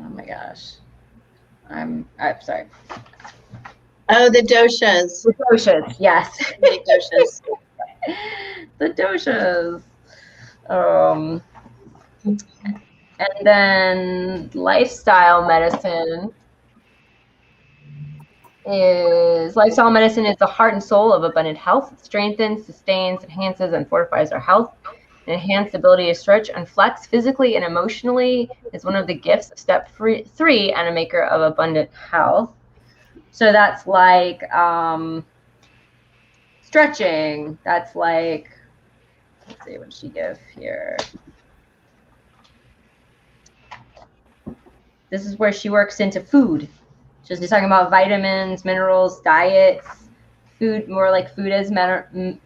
my gosh, I'm sorry. Oh, the doshas. The doshas, yes. The doshas. The doshas. And then lifestyle medicine is the heart and soul of abundant health. It strengthens, sustains, enhances, and fortifies our health. An enhanced ability to stretch and flex physically and emotionally is one of the gifts of step 3 and a maker of abundant health. So that's like stretching. That's like, let's see, what did she give here? This is where she works into food. She's just talking about vitamins, minerals, diets, food, more like food as medicine.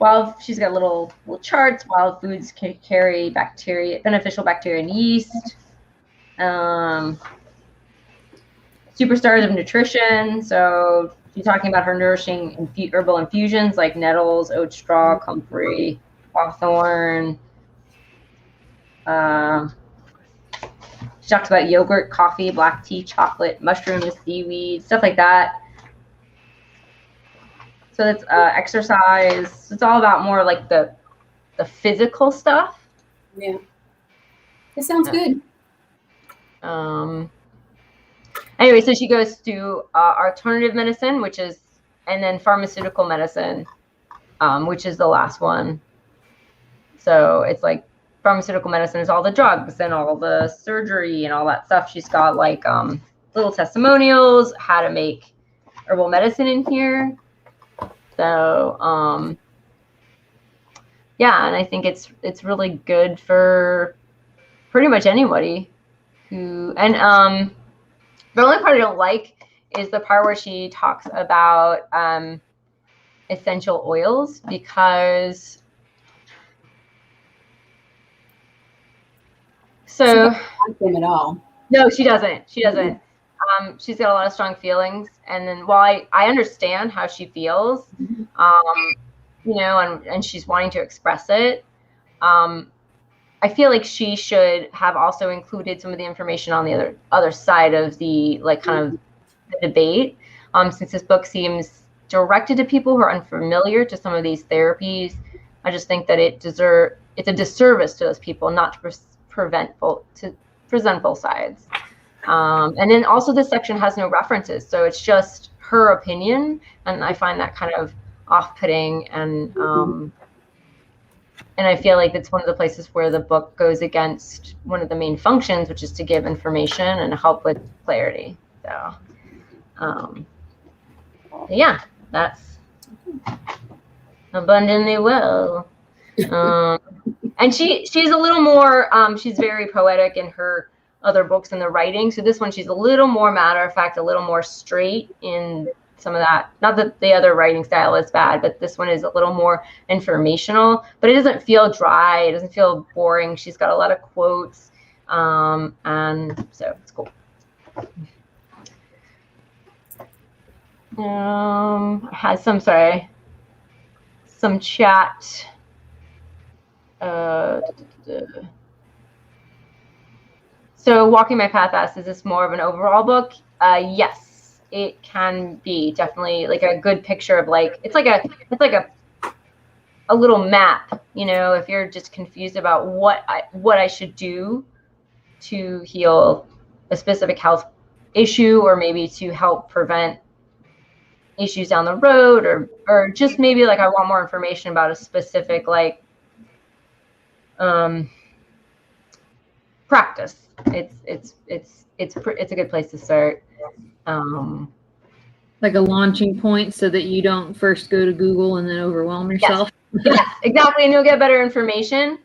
Wild, she's got little charts. Wild foods can carry beneficial bacteria and yeast. Superstars of nutrition. So she's talking about her nourishing herbal infusions like nettles, oat straw, comfrey, hawthorn. She talks about yogurt, coffee, black tea, chocolate, mushrooms, seaweed, stuff like that. So it's exercise. It's all about more like the physical stuff. Yeah. It sounds good. Anyway, so she goes to alternative medicine, and then pharmaceutical medicine, which is the last one. So it's like pharmaceutical medicine is all the drugs and all the surgery and all that stuff. She's got like little testimonials, how to make herbal medicine in here. So yeah, and I think it's really good for pretty much anybody who, and the only part I don't like is the part where she talks about essential oils, because She doesn't like them at all. No, she doesn't. She doesn't. She's got a lot of strong feelings, and then while I understand how she feels, you know, and she's wanting to express it, I feel like she should have also included some of the information on the other side of the like kind of the debate, since this book seems directed to people who are unfamiliar to some of these therapies. I just think that it's a disservice to those people not to present both sides. And then also this section has no references, so it's just her opinion, and I find that kind of off-putting, and I feel like it's one of the places where the book goes against one of the main functions, which is to give information and help with clarity. So yeah, that's abundantly well. And she's a little more, she's very poetic in her other books and the writing. So this one, she's a little more matter of fact, a little more straight in some of that. Not that the other writing style is bad, but this one is a little more informational, but it doesn't feel dry. It doesn't feel boring. She's got a lot of quotes. And so it's cool. Has some chat. So Walking My Path asks, is this more of an overall book? Yes, it can be definitely like a good picture of like, it's like a little map, you know, if you're just confused about what I should do to heal a specific health issue, or maybe to help prevent issues down the road, or just maybe like I want more information about a specific like practice. It's a good place to start. like a launching point so that you don't first go to Google and then overwhelm yourself. Yes, exactly. And you'll get better information.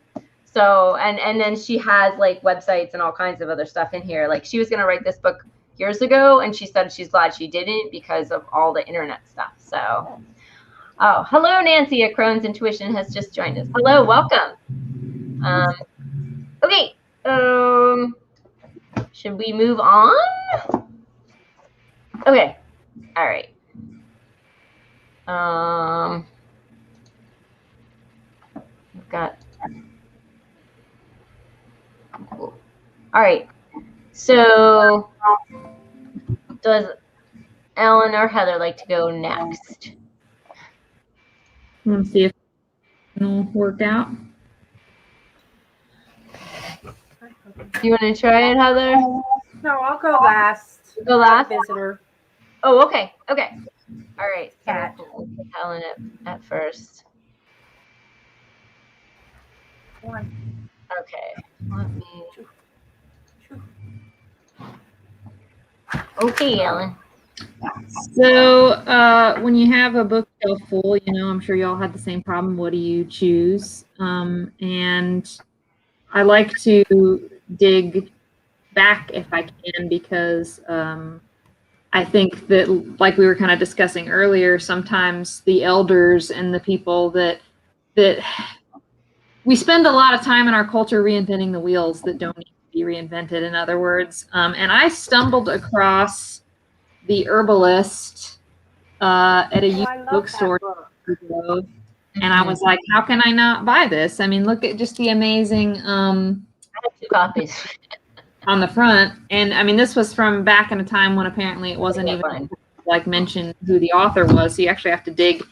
So, and then she has like websites and all kinds of other stuff in here. Like she was going to write this book years ago, and she said she's glad she didn't because of all the internet stuff. So, oh, hello, Nancy at Crohn's Intuition has just joined us. Hello, welcome. Okay. Should we move on? Okay. All right. We've got. Cool. All right. So, does Ellen or Heather like to go next? Let's see if it'll work out. Do you want to try it, Heather? No, I'll go last. Go last? Visitor. Oh, okay. Okay. All right. Cat. So we'll put Helen at first. One. Okay. Let me. Okay, Ellen. So when you have a bookshelf full, I'm sure y'all had the same problem. What do you choose? And I like to dig back if I can, because I think that, like we were kind of discussing earlier, sometimes the elders and the people that we spend a lot of time in our culture reinventing the wheels that don't need to be reinvented, in other words. And I stumbled across the Herbalist at a used bookstore, and I was like, how can I not buy this? I mean, look at just the amazing I have 2 copies. on the front. And I mean, this was from back in a time when apparently it wasn't even like mentioned who the author was. So you actually have to dig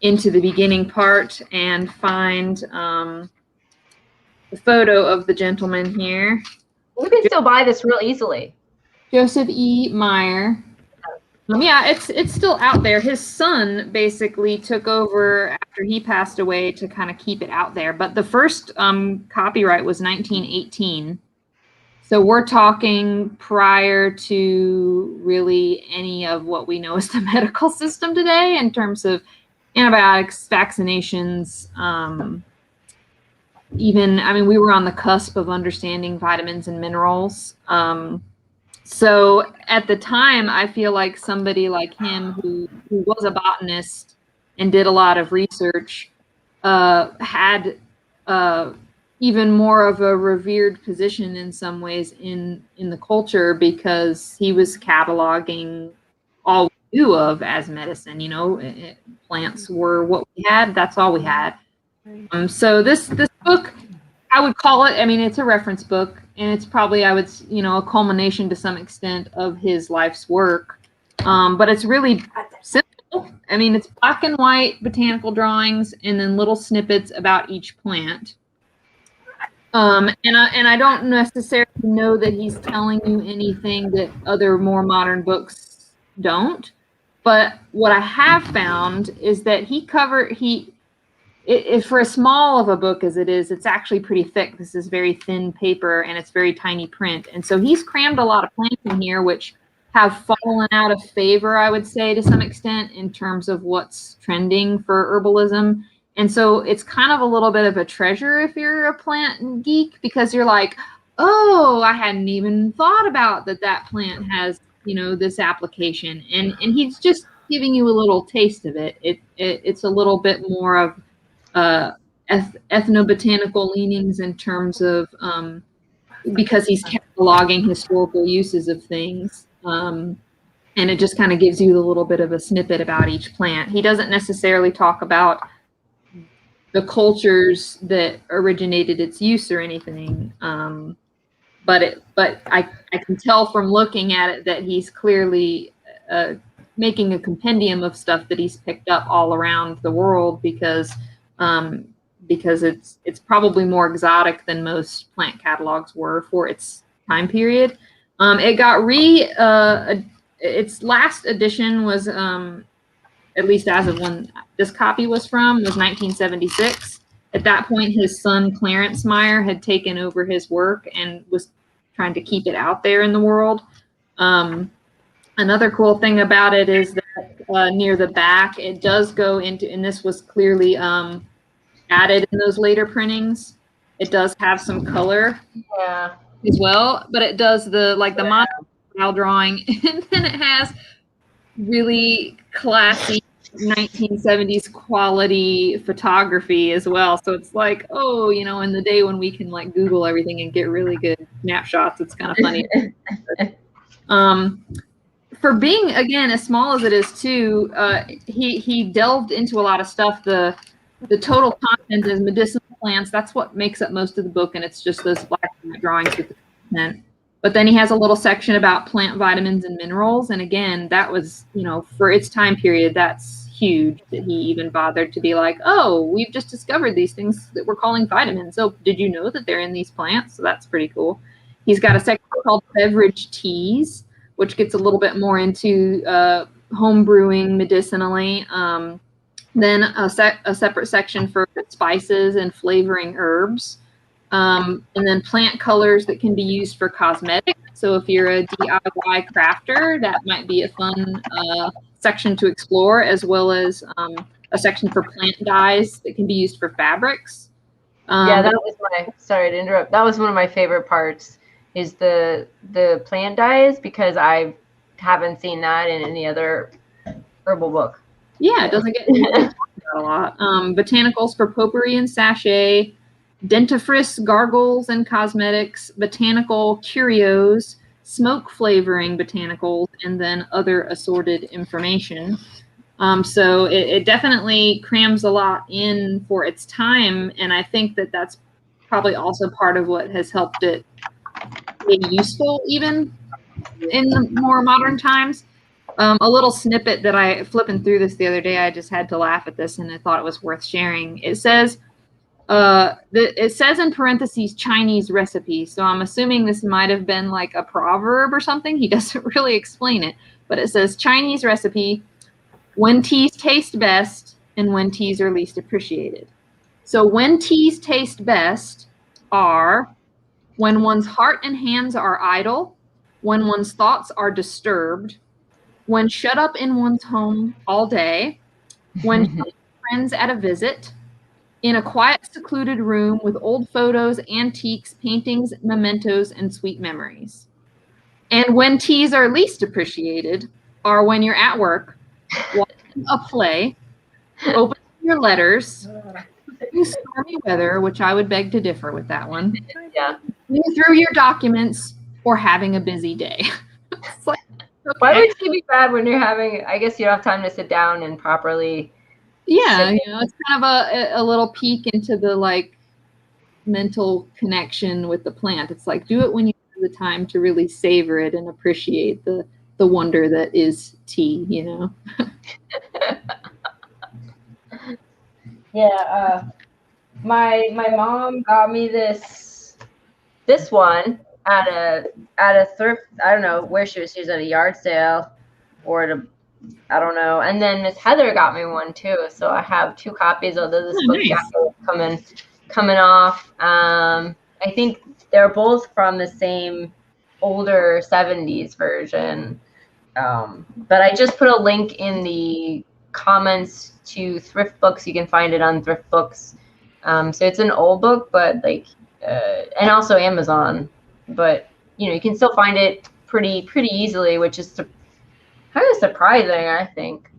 into the beginning part and find the photo of the gentleman here. You can still buy this real easily. Joseph E. Meyer. Yeah, it's still out there. His son basically took over after he passed away to kind of keep it out there. But the first copyright was 1918. So we're talking prior to really any of what we know as the medical system today in terms of antibiotics, vaccinations, even, I mean, we were on the cusp of understanding vitamins and minerals. So at the time, I feel like somebody like him who was a botanist and did a lot of research had even more of a revered position in some ways in the culture, because he was cataloging all we knew of as medicine. Plants were what we had. That's all we had. So this book, I would call it, I mean, it's a reference book, and it's probably, I would, a culmination to some extent of his life's work. But it's really simple. I mean, it's black and white botanical drawings and then little snippets about each plant. And I don't necessarily know that he's telling you anything that other more modern books don't. But what I have found is that for as small of a book as it is, it's actually pretty thick. This is very thin paper, and it's very tiny print. And so he's crammed a lot of plants in here, which have fallen out of favor, I would say, to some extent, in terms of what's trending for herbalism. And so it's kind of a little bit of a treasure if you're a plant geek, because you're like, oh, I hadn't even thought about that plant has, this application. And he's just giving you a little taste of it. It's a little bit more of ethnobotanical leanings in terms of because he's cataloging historical uses of things, and it just kind of gives you a little bit of a snippet about each plant. He doesn't necessarily talk about the cultures that originated its use or anything, but I can tell from looking at it that he's clearly making a compendium of stuff that he's picked up all around the world, because it's probably more exotic than most plant catalogs were for its time period. It got its last edition was, at least as of when this copy was from, was 1976. At that point, his son Clarence Meyer had taken over his work and was trying to keep it out there in the world. Another cool thing about it is that near the back, it does go into, and this was clearly added in those later printings. It does have some color as well, but it does the modern style drawing, and then it has really classy 1970s quality photography as well. So it's like, oh, you know, in the day when we can like Google everything and get really good snapshots, it's kind of funny. For being, again, as small as it is too, he delved into a lot of stuff. The total content is medicinal plants. That's what makes up most of the book, and it's just those black drawings with the content. But then he has a little section about plant vitamins and minerals. And again, that was, you know, for its time period, that's huge that he even bothered to be like, oh, we've just discovered these things that we're calling vitamins. So did you know that they're in these plants? So that's pretty cool. He's got a section called beverage teas, which gets a little bit more into home brewing medicinally. Then a separate section for spices and flavoring herbs. And then plant colors that can be used for cosmetics. So if you're a DIY crafter, that might be a fun section to explore, as well as a section for plant dyes that can be used for fabrics. Yeah, that was sorry to interrupt. That was one of my favorite parts, is the plant dyes, because I haven't seen that in any other herbal book. Yeah, it doesn't get a lot. Botanicals for potpourri and sachet, dentifrice, gargles, and cosmetics, botanical curios, smoke flavoring botanicals, and then other assorted information. So it definitely crams a lot in for its time, and I think that that's probably also part of what has helped it be useful even in the more modern times. A little snippet that I flipping through this the other day, I just had to laugh at this, and I thought it was worth sharing. It says, it says in parentheses Chinese recipe, so I'm assuming this might have been like a proverb or something. He doesn't really explain it, but it says Chinese recipe: when teas taste best and when teas are least appreciated. So when teas taste best are when one's heart and hands are idle, when one's thoughts are disturbed, when shut up in one's home all day, when friends at a visit, in a quiet, secluded room with old photos, antiques, paintings, mementos, and sweet memories. And when teas are least appreciated are when you're at work, watching a play, opening your letters, in stormy weather, which I would beg to differ with that one. Yeah. Through your documents, or having a busy day. It's like, okay. Why would it be bad when you're having, I guess you don't have time to sit down and properly. Yeah, you know, it's kind of a little peek into the like mental connection with the plant. It's like, do it when you have the time to really savor it and appreciate the wonder that is tea, you know. Yeah, my mom got me this one at a thrift. I don't know where she was at a yard sale or at a, I don't know. And then Miss Heather got me one too, so I have two copies. Although this book is coming off. I think they're both from the same older 70s version. But I just put a link in the comments to Thrift Books. You can find it on Thrift Books. So it's an old book, but like, and also Amazon. But you know, you can still find it pretty easily, which is kind of surprising, I think.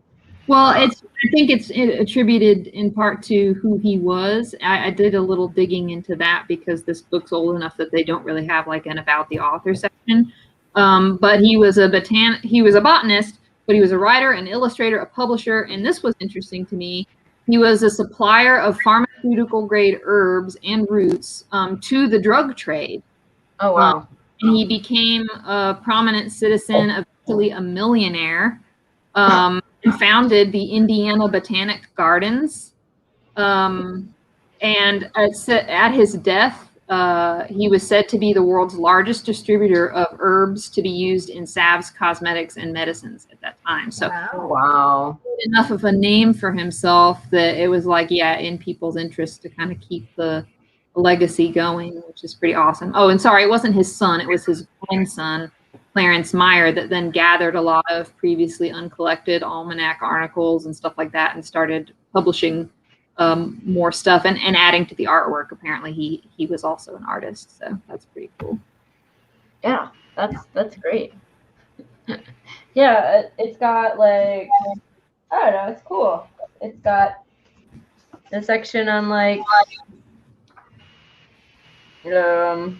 Well, I think it's attributed in part to who he was. I did a little digging into that because this book's old enough that they don't really have like an about the author section. But he was a botanist, but he was a writer, an illustrator, a publisher, and this was interesting to me. He was a supplier of pharmaceutical grade herbs and roots to the drug trade. Oh, wow. And he became a prominent citizen, eventually a millionaire, and founded the Indiana Botanic Gardens. And at his death, he was said to be the world's largest distributor of herbs to be used in salves, cosmetics, and medicines at that time. So, wow. Enough of a name for himself that it was like, yeah, in people's interest to kind of keep the legacy going, which is pretty awesome. Oh, and sorry, it wasn't his son; it was his grandson. Clarence Meyer that then gathered a lot of previously uncollected almanac articles and stuff like that and started publishing more stuff and adding to the artwork. Apparently he was also an artist, so that's pretty cool. Yeah, that's great. Yeah, it's got like, I don't know, it's cool. It's got the section on like the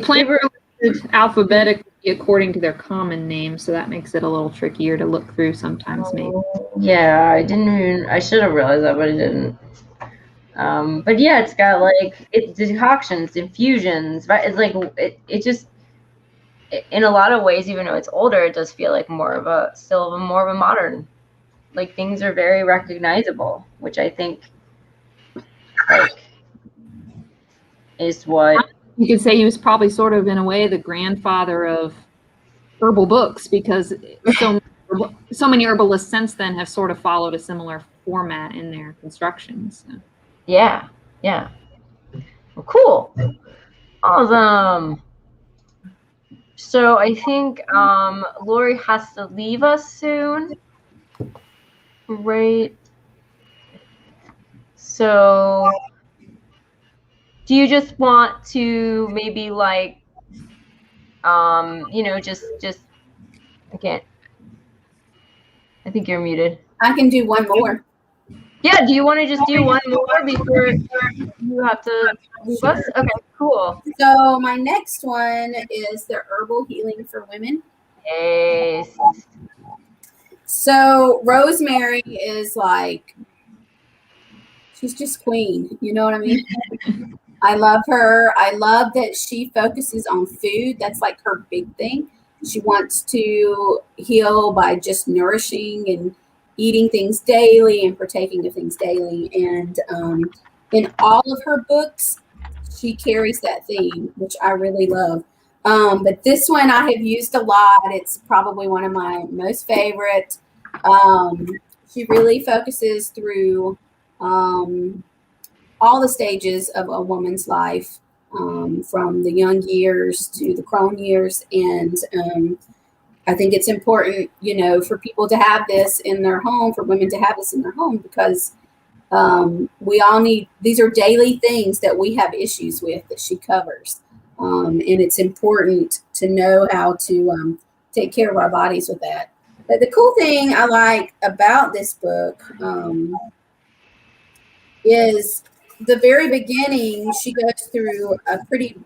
plants are listed alphabetically according to their common name, so that makes it a little trickier to look through sometimes, maybe. Yeah, I should have realized that, but I didn't. But yeah, it's got like it's decoctions, infusions, right? It's like it just, in a lot of ways, even though it's older, it does feel like more of a modern. Like things are very recognizable, which I think like is what you could say. He was probably sort of in a way the grandfather of herbal books, because so many herbalists since then have sort of followed a similar format in their constructions. So. Yeah. Well, cool. Awesome. So I think Lori has to leave us soon. Right. So do you just want to maybe like just I can't. I think you're muted. I can do one more. Yeah, do you want to just do one more before you have to leave us? Okay, cool. So my next one is the Herbal Healing for Women. Yes. So Rosemary is like, she's just queen. You know what I mean? I love her. I love that she focuses on food. That's like her big thing. She wants to heal by just nourishing and eating things daily and partaking of things daily. And in all of her books, she carries that theme, which I really love. But this one I have used a lot. It's probably one of my most favorite. She really focuses through all the stages of a woman's life, from the young years to the crone years. And I think it's important, for people to have this in their home, for women to have this in their home, because we all need, these are daily things that we have issues with that she covers. And it's important to know how to take care of our bodies with that. But the cool thing I like about this book is the very beginning. She goes through a pretty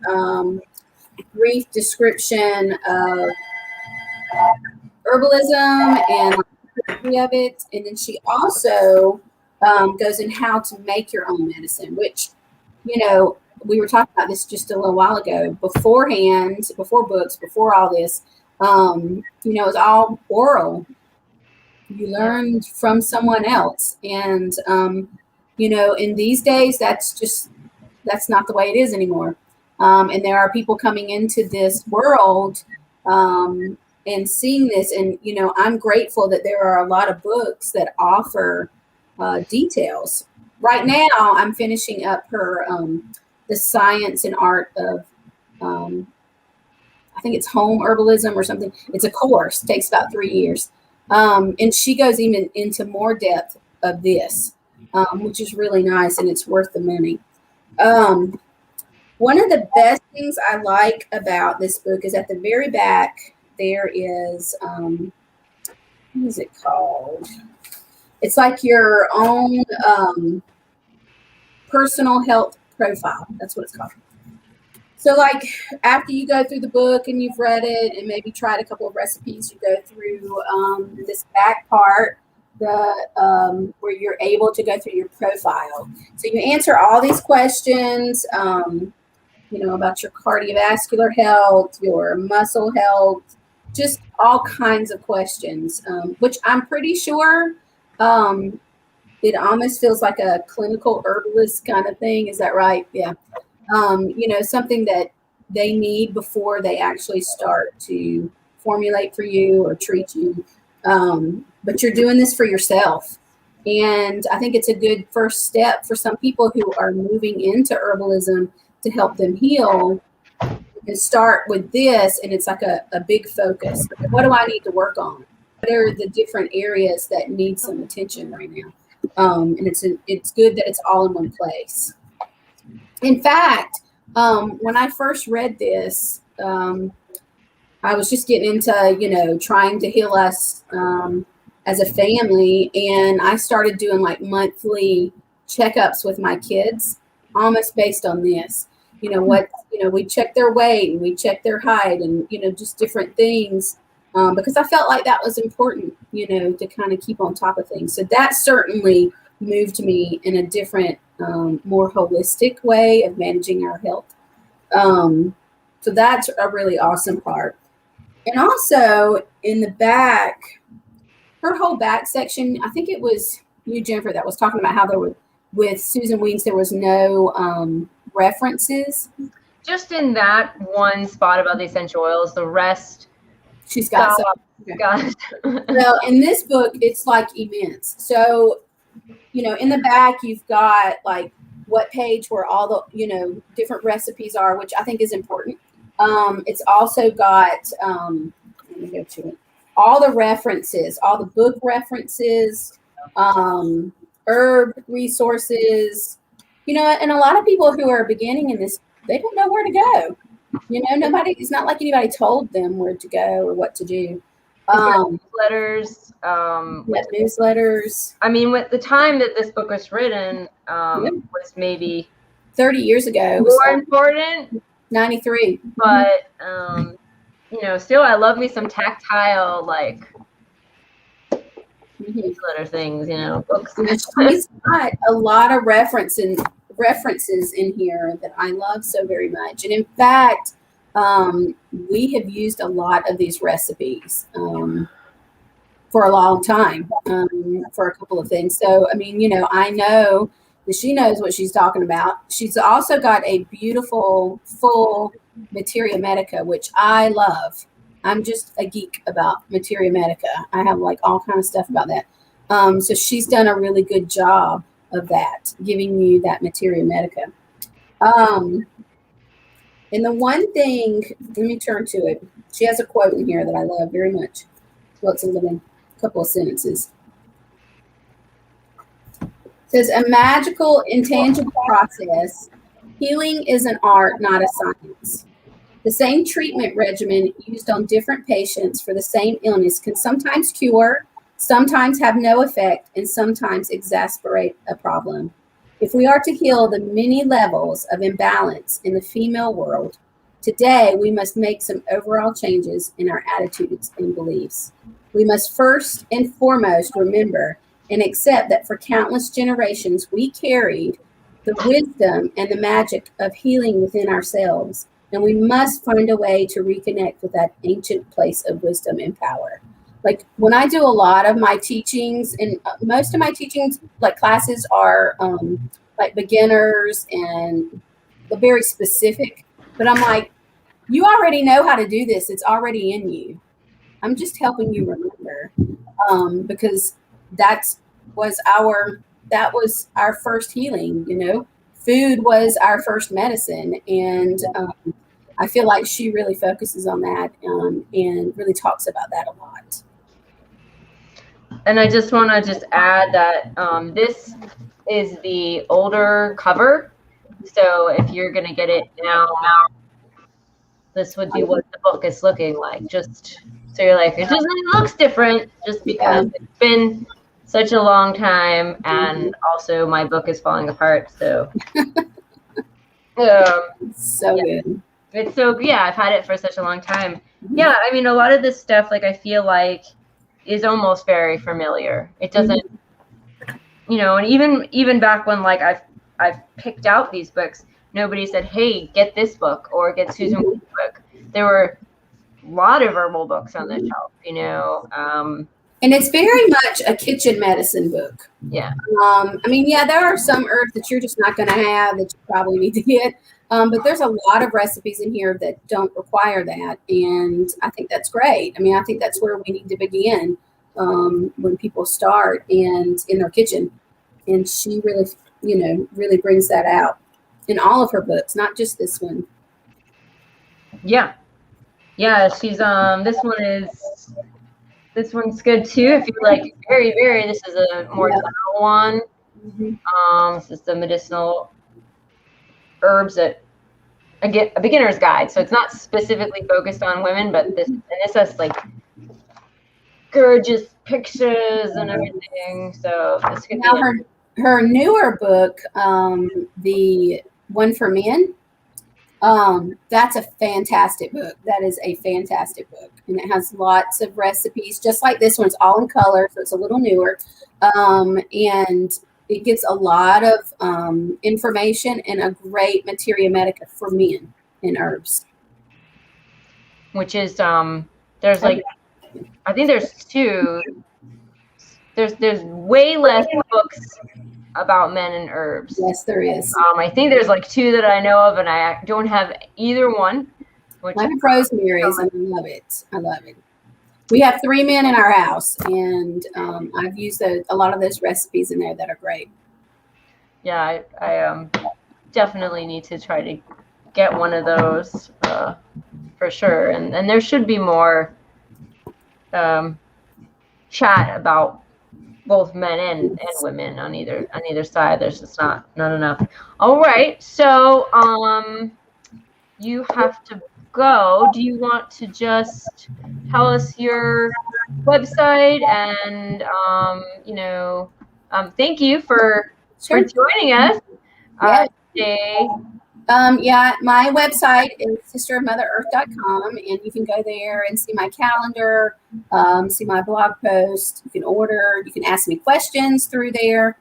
brief description of herbalism and of it, and then she also goes in how to make your own medicine, which, we were talking about this just a little while ago. Beforehand, before books, before all this, it was all oral. You learned from someone else, and in these days, that's not the way it is anymore. And there are people coming into this world and seeing this, and I'm grateful that there are a lot of books that offer details. Right now, I'm finishing up her the science and art of I think it's home herbalism or something. It's a course, it takes about 3 years, and she goes even into more depth of this, which is really nice, and it's worth the money. One of the best things I like about this book is at the very back there is what is it called? It's like your own personal health profile. That's what it's called. So like after you go through the book and you've read it and maybe tried a couple of recipes, you go through this back part, the where you're able to go through your profile. So you answer all these questions, about your cardiovascular health, your muscle health, just all kinds of questions, which I'm pretty sure it almost feels like a clinical herbalist kind of thing. Is that right? Yeah. Something that they need before they actually start to formulate for you or treat you. But you're doing this for yourself. And I think it's a good first step for some people who are moving into herbalism to help them heal, and start with this, and it's like a big focus. What do I need to work on? What are the different areas that need some attention right now? And it's good that it's all in one place. In fact, when I first read this, I was just getting into, trying to heal us as a family, and I started doing like monthly checkups with my kids, almost based on this. We check their weight and we check their height and, just different things, because I felt like that was important, to kind of keep on top of things. So that certainly moved me in a different, more holistic way of managing our health. So that's a really awesome part. And also in the back, her whole back section, I think it was you, Jennifer, that was talking about how there were, with Susan Weeds, there was no references. Just in that one spot about the essential oils, the rest she's got well, in this book it's like immense. So in the back you've got like what page where all the different recipes are, which I think is important. It's also got let me go to it, all the references, all the book references, herb resources, and a lot of people who are beginning in this, they don't know where to go. It's not like anybody told them where to go or what to do. Newsletters. Newsletters. I mean, with the time that this book was written, was maybe 30 years ago. More important. 93. But, still I love me some tactile, like, newsletter things, books. She's got a lot of references in here that I love so very much. And in fact, we have used a lot of these recipes for a long time, for a couple of things. So, I know that she knows what she's talking about. She's also got a beautiful, full Materia Medica, which I love. I'm just a geek about Materia Medica. I have like all kind of stuff about that. So she's done a really good job of that, giving you that Materia Medica. And the one thing, let me turn to it. She has a quote in here that I love very much. Well, it's in a couple of sentences. It says, a magical, intangible process. Healing is an art, not a science. The same treatment regimen used on different patients for the same illness can sometimes cure, sometimes have no effect, and sometimes exacerbate a problem. If we are to heal the many levels of imbalance in the female world, today we must make some overall changes in our attitudes and beliefs. We must first and foremost remember and accept that for countless generations we carried the wisdom and the magic of healing within ourselves, and we must find a way to reconnect with that ancient place of wisdom and power. Like when I do a lot of my teachings, and most of my teachings, like classes are like beginners and very specific, but I'm like, you already know how to do this. It's already in you. I'm just helping you remember, because that was our first healing. Food was our first medicine, and I feel like she really focuses on that and really talks about that a lot. And I just want to add that this is the older cover, so if you're going to get it now, this would be what the book is looking like. Just so you're like, it looks different just because it's been such a long time, and also my book is falling apart. So, so good. It's so I've had it for such a long time. Yeah, I mean, a lot of this stuff, like I feel like, is almost very familiar. It doesn't, and even back when like I've picked out these books, nobody said, hey, get this book or get Susan Weeds' book. There were a lot of herbal books on the shelf, and it's very much a kitchen medicine book. Yeah. There are some herbs that you're just not going to have that you probably need to get. But there's a lot of recipes in here that don't require that. And I think that's great. I think that's where we need to begin when people start and in their kitchen. And she really, really brings that out. in all of her books, not just this one. Yeah. Yeah, she's this one's good too. If you like very, this is a more general one. This is the medicinal herbs that a beginner's guide. So it's not specifically focused on women, but this has like gorgeous pictures and everything. So this could Now be her newer book, the one for men. That's a fantastic book. That is a fantastic book, and it has lots of recipes, just like this one's all in color, so it's a little newer, and it gives a lot of information and a great materia medica for men in herbs. which is there's like I think there's two. There's way less books about men and herbs. Yes, there is. I think there's like two that I know of, and I don't have either one. I have Rosemary's, and I love it. I love it. We have 3 men in our house, and I've used a lot of those recipes in there that are great. Yeah, I definitely need to try to get one of those for sure. And there should be more chat about both men and women on either side. There's just not enough. All right, so you have to go. Do you want to just tell us your website and thank you for joining us today. My website is sisterofmotherearth.com, and you can go there and see my calendar, see my blog post. You can order, you can ask me questions through there,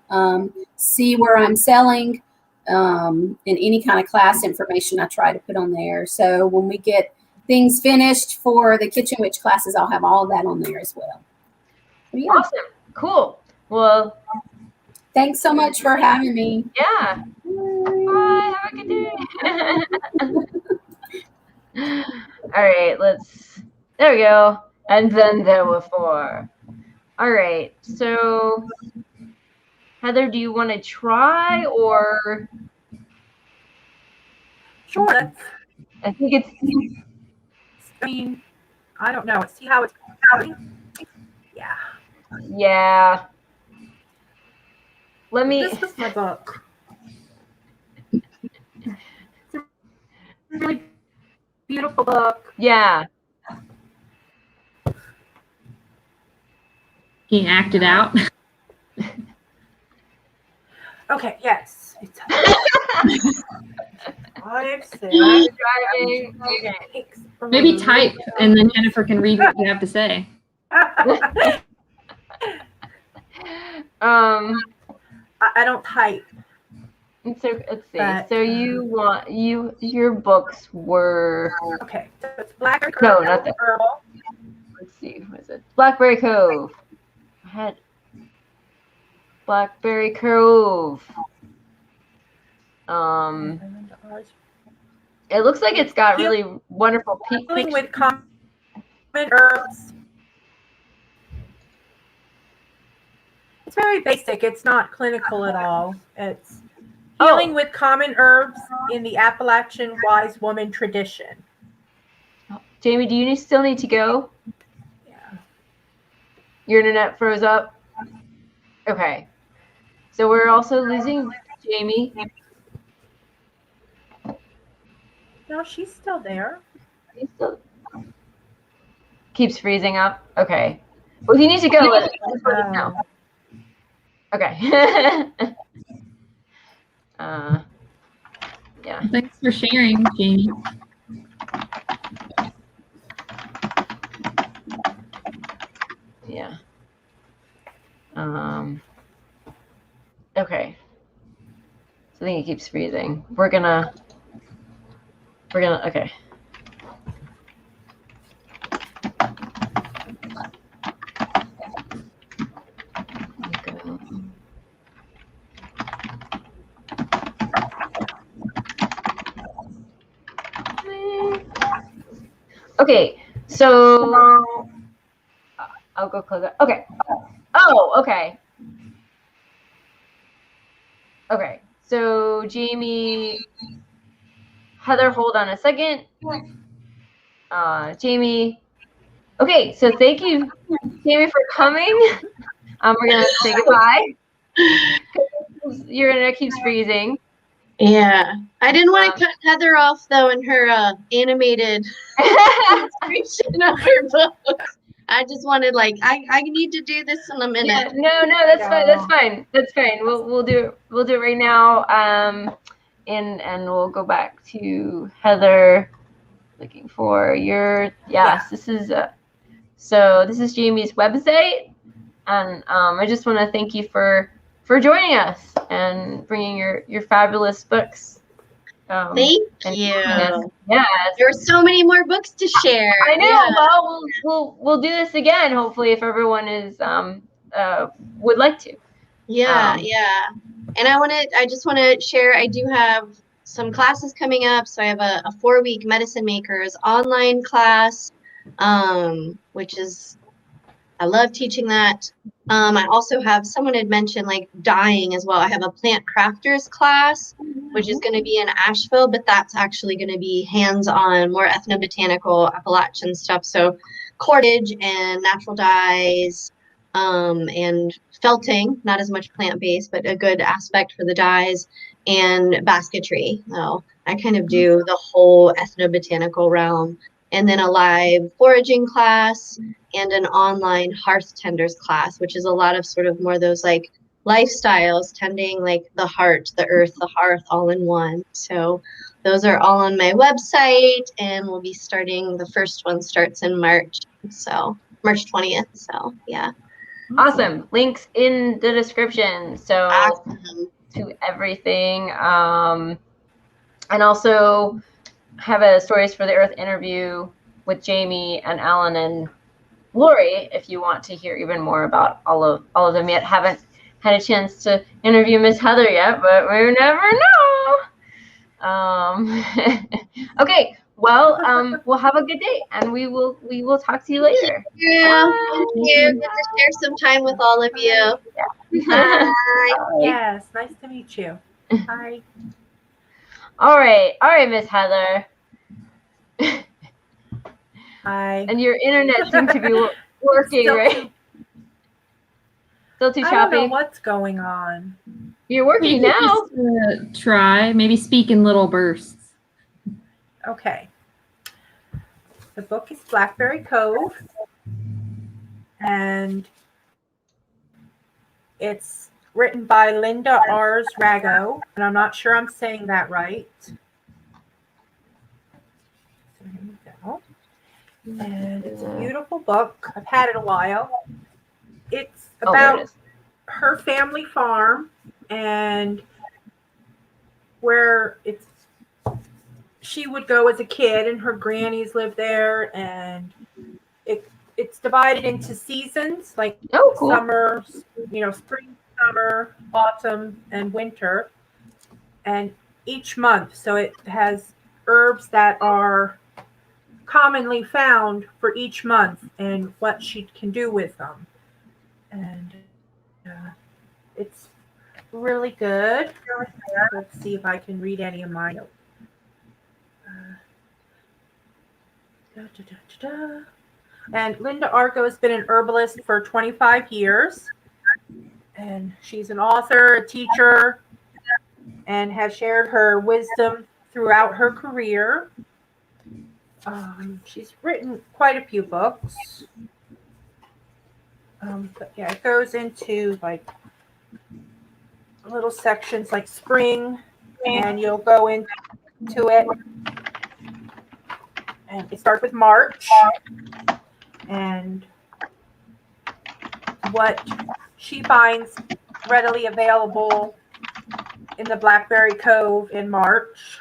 see where I'm selling, and any kind of class information I try to put on there. So when we get things finished for the Kitchen Witch classes, I'll have all of that on there as well. So, yeah. Awesome. Cool. Well, thanks so much for having me. Yeah. Bye. Have a good day. All right, there we go. And then there were 4. All right. So, Heather, do you want to try or? Sure. I think it's. I mean, I don't know. See how it's going? Yeah. Yeah. Let me. This was my book. It's a really beautiful book. Yeah. Can you act it out? Okay, yes. It's Driving. Okay. Maybe type, and then Jennifer can read what you have to say. I don't type. So let's see. So your books were okay. So it's Blackberry Cove. No, not that. Herbal. Let's see. What is it? Blackberry Cove. I had Blackberry Cove. It looks like it's got really wonderful Healing with common herbs. It's very basic. It's not clinical at all. It's healing with common herbs in the Appalachian wise woman tradition. Jamie, do you still need to go? Yeah. Your internet froze up? Okay. So we're also losing Jamie. No, she's still there. Keeps freezing up? Okay. Well, if you need to go, let us know. Okay. Yeah. Thanks for sharing, Jamie. Yeah. Okay. So I think it keeps freezing. We're gonna, okay. Okay, so I'll go close it. Okay. Oh, okay. Okay, So Jamie, Heather, hold on a second. Jamie. Okay, so thank you, Jamie, for coming. We're gonna say goodbye. Your internet keeps freezing. Yeah. I didn't want to cut Heather off though in her animated illustration of her books. I just wanted I need to do this in a minute. Yeah, no, that's fine. That's fine. That's fine. We'll do it right now. And we'll go back to Heather. Looking for your This is so this is Jamie's website, and I just want to thank you for joining us and bringing your fabulous books. Thank you. Yeah, there are so many more books to share. I know. Yeah. Well, we'll do this again. Hopefully, if everyone is would like to. Yeah. And I just want to share. I do have some classes coming up. So I have a 4-week Medicine Makers online class, which is, I love teaching that. I also have, someone had mentioned dyeing as well. I have a plant crafters class, which is going to be in Asheville, but that's actually going to be hands-on, more ethnobotanical Appalachian stuff. So cordage and natural dyes, and felting, not as much plant-based, but a good aspect for the dyes, and basketry. So I kind of do the whole ethnobotanical realm. And then a live foraging class and an online hearth tenders class, which is a lot of sort of more those lifestyles, tending the heart, the earth, the hearth, all in one. So those are all on my website, and we'll be starting, the first one starts in March. So March 20th. So yeah. Awesome. Links in the description. So Awesome. To everything. And also have a Stories for the Earth interview with Jamie and Alan and Lori if you want to hear even more about all of them yet. Haven't had a chance to interview Miss Heather yet, but we never know. Okay. Well, we'll have a good day, and we will talk to you later. Thank you. Good to share some time with all of you. Bye. Yes, nice to meet you. Bye. All right, Miss Heather. Hi. And your internet seems to be working, right? Still too choppy. I don't know what's going on. You're working now. Just, try maybe speak in little bursts. Okay. The book is Blackberry Cove, and it's written by Linda Ars Rago, and I'm not sure I'm saying that right. So here we go. And it's a beautiful book. I've had it a while. It's about her family farm and where she would go as a kid, and her grannies lived there, and it's divided into seasons, cool. Summer, spring, summer, autumn, and winter, and each month. So it has herbs that are commonly found for each month and what she can do with them. And it's really good. Let's see if I can read any of my notes. And Linda Argo has been an herbalist for 25 years. And she's an author, a teacher, and has shared her wisdom throughout her career. She's written quite a few books. But yeah, it goes into little sections like spring, and you'll go into it. And it starts with March, and what she finds readily available in the Blackberry Cove in March,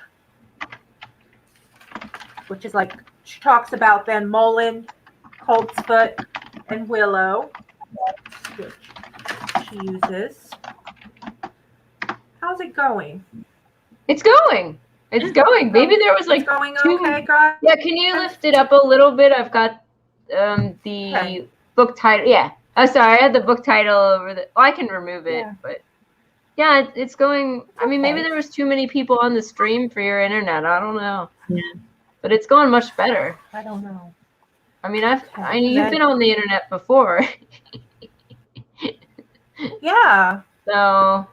which is she talks about then mullein, coltsfoot, and willow, which she uses. How's it going? It's going. It's going. Maybe there was it's going okay, guys. Yeah, can you lift it up a little bit? I've got the book title. Yeah. Oh, sorry. I had the book title over the. Oh, I can remove it, but Yeah, it's going. I mean, maybe Okay. there was too many people on the stream for your internet. I don't know. Yeah. But it's going much better. I don't know. I mean, I Okay, mean, you've then- been on the internet before. Yeah. So,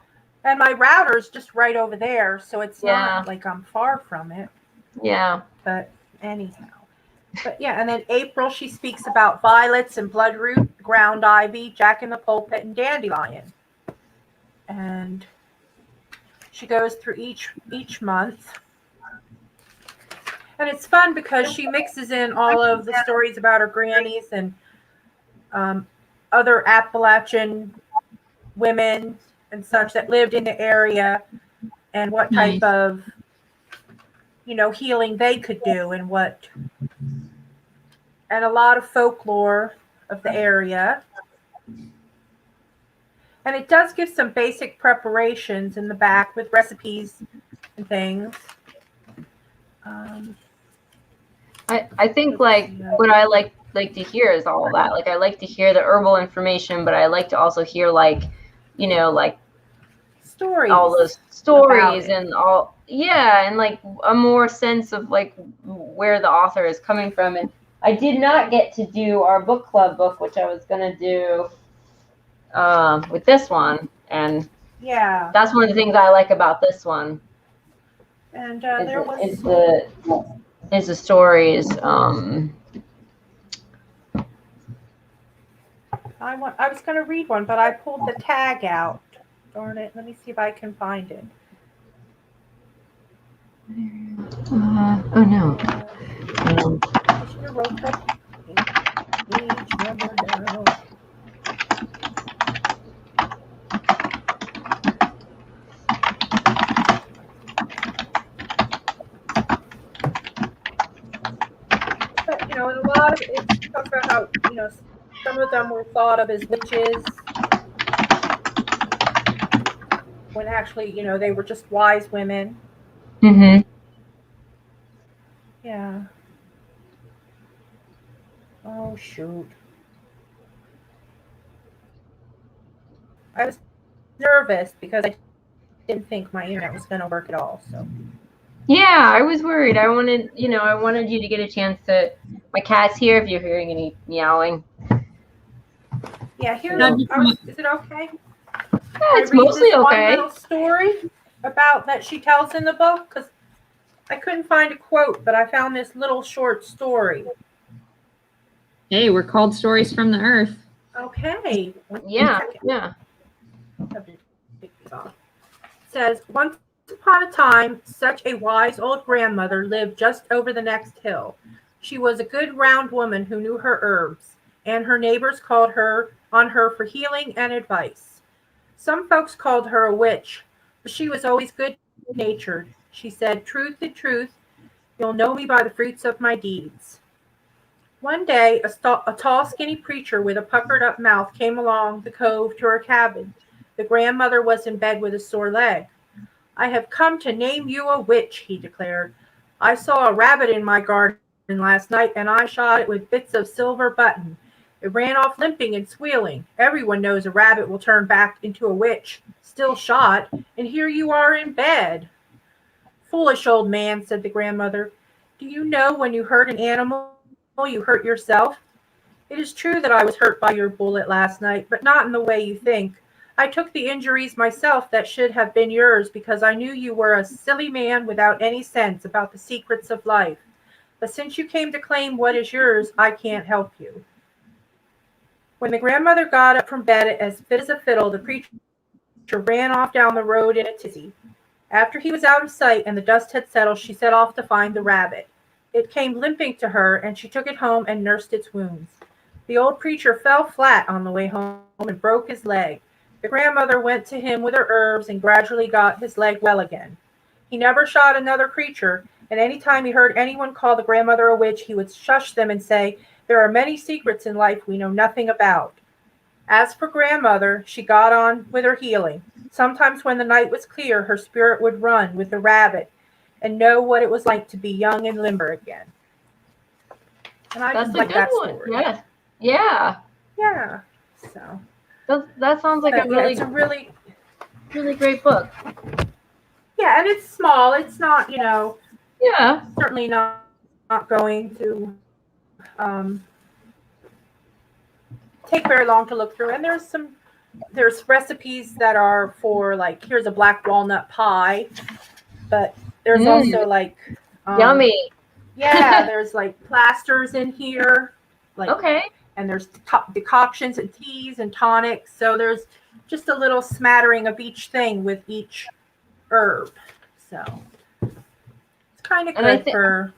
And my router's just right over there, so it's Yeah. not like I'm far from it. yeah. But anyhow. But yeah, and then April, she speaks about violets and bloodroot, ground ivy, jack in the pulpit, and dandelion. And she goes through each month. And it's fun because she mixes in all of the stories about her grannies and other Appalachian women and such that lived in the area, and what type Nice. of, healing they could do, and a lot of folklore of the area. And it does give some basic preparations in the back with recipes and things. I think like what I like to hear is all of that. Like I like to hear the herbal information, but I like to also hear like Stories. all those stories about it. and all and like a more sense of like where the author is coming from. And I did not get to do our book club book, which I was gonna do with this one, and Yeah. that's one of the things I like about this one. And Is there was the stories. I was going to read one, but I pulled the tag out. Darn it. Let me see if I can find it. Oh no. But, and a lot of it talks about how, some of them were thought of as witches when actually, they were just wise women. Mm-hmm. Yeah. Oh, shoot. I was nervous because I didn't think my internet was going to work at all. So. Yeah, I was worried. I wanted you to get a chance to. My cat's here. If you're hearing any meowing. Yeah, here. Is it okay? Yeah, it's mostly this okay. One little story about that she tells in the book, because I couldn't find a quote, but I found this little short story. Hey, we're called Stories from the Earth. Okay. Yeah. It says, once upon a time, such a wise old grandmother lived just over the next hill. She was a good round woman who knew her herbs, and her neighbors called on her for healing and advice. Some folks called her a witch, but she was always good-natured. She said, "Truth to truth, you'll know me by the fruits of my deeds." One day, a tall, skinny preacher with a puckered-up mouth came along the cove to her cabin. The grandmother was in bed with a sore leg. "I have come to name you a witch," he declared. "I saw a rabbit in my garden last night, and I shot it with bits of silver button. It ran off limping and squealing. Everyone knows a rabbit will turn back into a witch, still shot, and here you are in bed." "Foolish old man," said the grandmother. "Do you know when you hurt an animal, you hurt yourself? It is true that I was hurt by your bullet last night, but not in the way you think. I took the injuries myself that should have been yours because I knew you were a silly man without any sense about the secrets of life. But since you came to claim what is yours, I can't help you." When the grandmother got up from bed as fit as a fiddle, the preacher ran off down the road in a tizzy. After he was out of sight and the dust had settled, she set off to find the rabbit. It came limping to her, and she took it home and nursed its wounds. The old preacher fell flat on the way home and broke his leg. The grandmother went to him with her herbs and gradually got his leg well again. He never shot another creature, and any time he heard anyone call the grandmother a witch, he would shush them and say, "There are many secrets in life we know nothing about." As for grandmother, she got on with her healing. Sometimes when the night was clear, her spirit would run with the rabbit and know what it was like to be young and limber again. And I That's just a like good that one. story. Yeah. Yeah. Yeah. So That sounds like a yeah, really it's a really really great book. Yeah, and it's small. It's not, Yeah. certainly not going to take very long to look through. And there's recipes that are for, like, here's a black walnut pie, but there's also like yummy. Yeah, there's like plasters in here, like, Okay. and there's decoctions and teas and tonics. So there's just a little smattering of each thing with each herb. So it's kind of good for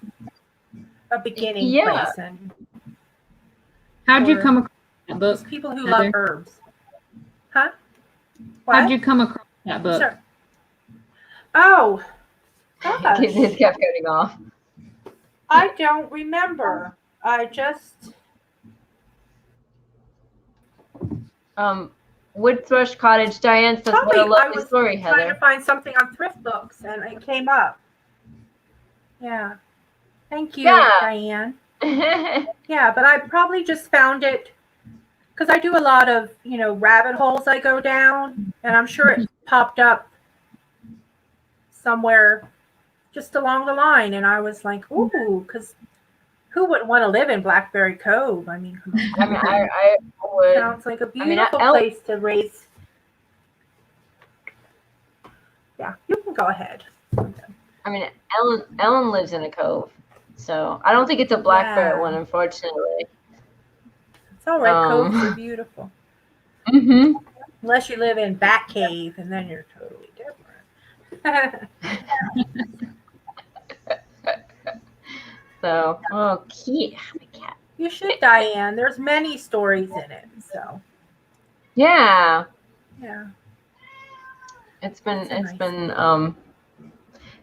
a beginning place. And how'd you come across that book? People who Heather? love herbs. Huh? What? How'd you come across that book? Sure. Oh, gosh. It kept cutting off. I don't remember. I just Wood Thrush Cottage. Diane says, "What a lovely story, Heather." Trying to find something on thrift books, and it came up. Yeah. Thank you, Diane. Yeah, but I probably just found it because I do a lot of, rabbit holes I go down, and I'm sure it popped up somewhere just along the line, and I was like, ooh, because who wouldn't want to live in Blackberry Cove? I mean, come on. I mean, I would. Sounds like a beautiful place to raise. Yeah, you can go ahead. I mean, Ellen lives in a cove, so I don't think it's a Blackberry one, unfortunately. It's all right. Coves are beautiful. Mm-hmm. Unless you live in Bat Cave, and then you're totally different. So, cute. You should, Diane. There's many stories in it. So. Yeah. Yeah. It's been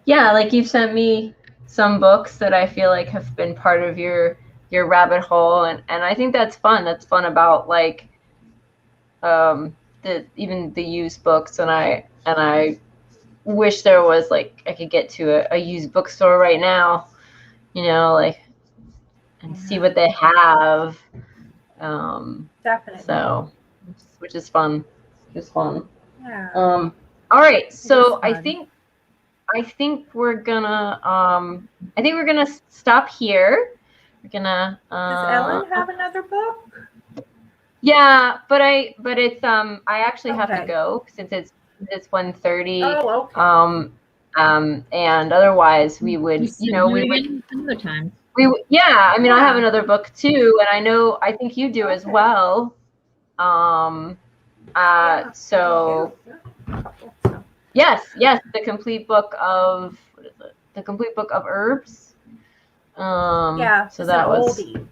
like you've sent me some books that I feel like have been part of your rabbit hole, and I think that's fun. That's fun about, like, even the used books, and I wish there was, like, I could get to a used bookstore right now, like, and see what they have. Definitely. So, which is fun. It's fun. Yeah. All right. So I think we're gonna stop here. We're gonna. Does Ellen have another book? Yeah, but it's I actually have to go since it's 1:30. Oh, okay. And otherwise we would, we would another time. I mean, I have another book too, and I think you do as well. So yes, the complete book of the complete book of herbs. So that was oldie.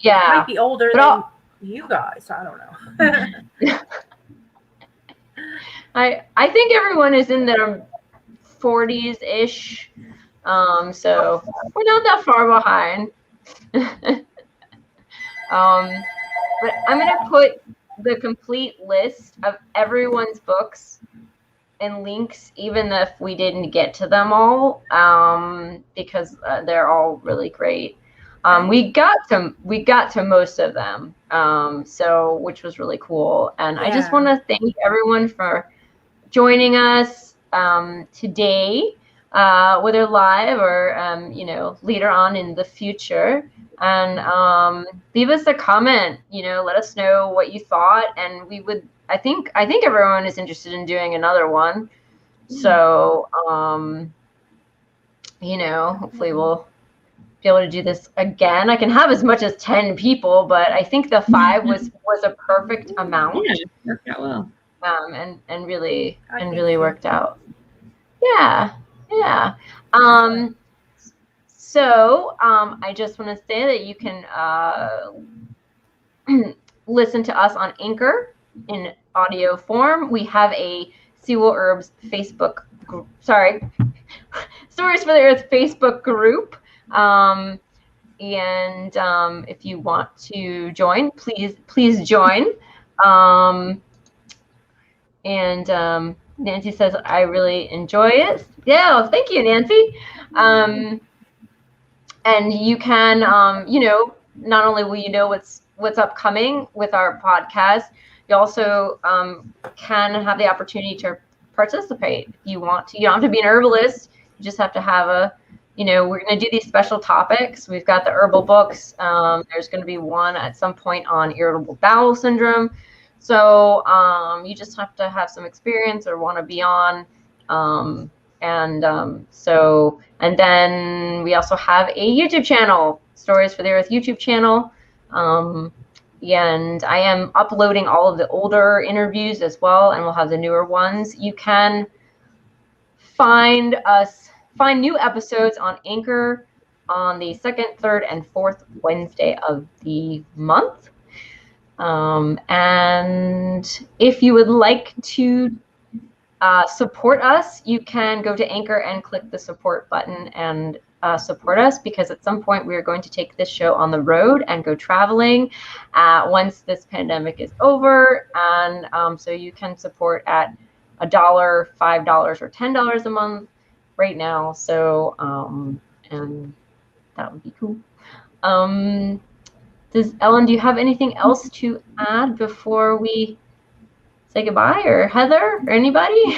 Yeah, it might be older than you guys. I don't know. I think everyone is in their 40s ish. So we're not that far behind. But I'm gonna put the complete list of everyone's books and links, even if we didn't get to them all, because they're all really great. We got to most of them, so which was really cool. And I just want to thank everyone for joining us today, whether live or later on in the future. And leave us a comment. Let us know what you thought, and we would. I think everyone is interested in doing another one. So hopefully we'll be able to do this again. I can have as much as 10 people, but I think the 5 was a perfect amount. Yeah, worked out well. And really worked out. Yeah. So I just want to say that you can listen to us on Anchor in audio form. We have a Sewell Herbs Facebook group. Sorry, Stories for the Earth Facebook group. And if you want to join, please join. And Nancy says, I really enjoy it. Yeah, well, thank you, Nancy. And you can, not only will you know what's upcoming with our podcast, You also can have the opportunity to participate if you want to. You don't have to be an herbalist. You just have to have a, we're going to do these special topics. We've got the herbal books. There's going to be one at some point on irritable bowel syndrome. So you just have to have some experience or want to be on. And then we also have a YouTube channel, Stories for the Earth YouTube channel. And I am uploading all of the older interviews as well, and we'll have the newer ones. You can find new episodes on Anchor on the 2nd, 3rd, and 4th Wednesday of the month. And if you would like to support us, you can go to Anchor and click the support button and support us, because at some point we're going to take this show on the road and go traveling once this pandemic is over. And so you can support at $1, $5, or $10 a month right now. So and that would be cool. Ellen, do you have anything else to add before we say goodbye, or Heather, or anybody?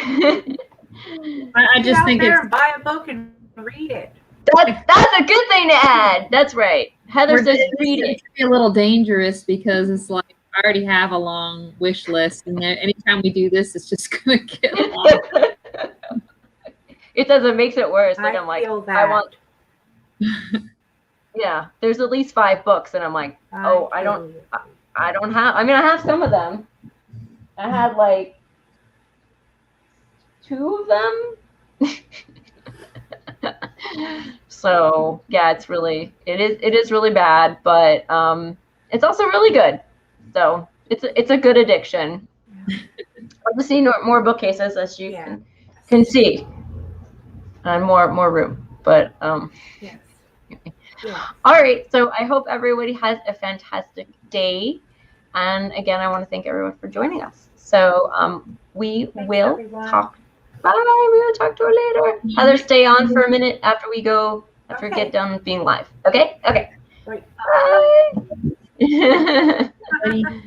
I just think it's buy a book and read it. That's a good thing to add. That's right. Heather says read it. It can be a little dangerous because it's like I already have a long wish list, and anytime we do this, it's just going to get long. It does. It makes it worse. Like I want. Yeah, there's at least 5 books, and I'm like, oh, I don't have. I mean, I have some of them. I had like 2 of them. So yeah, it is really bad, but it's also really good. So it's a good addiction. I'll just see more bookcases, as you can see, and more room. But yes. All right. So I hope everybody has a fantastic day. And again, I want to thank everyone for joining us. So we will talk. Bye. We will talk to her later. Heather, stay on for a minute after we get done being live. Okay? Okay. Right. Bye.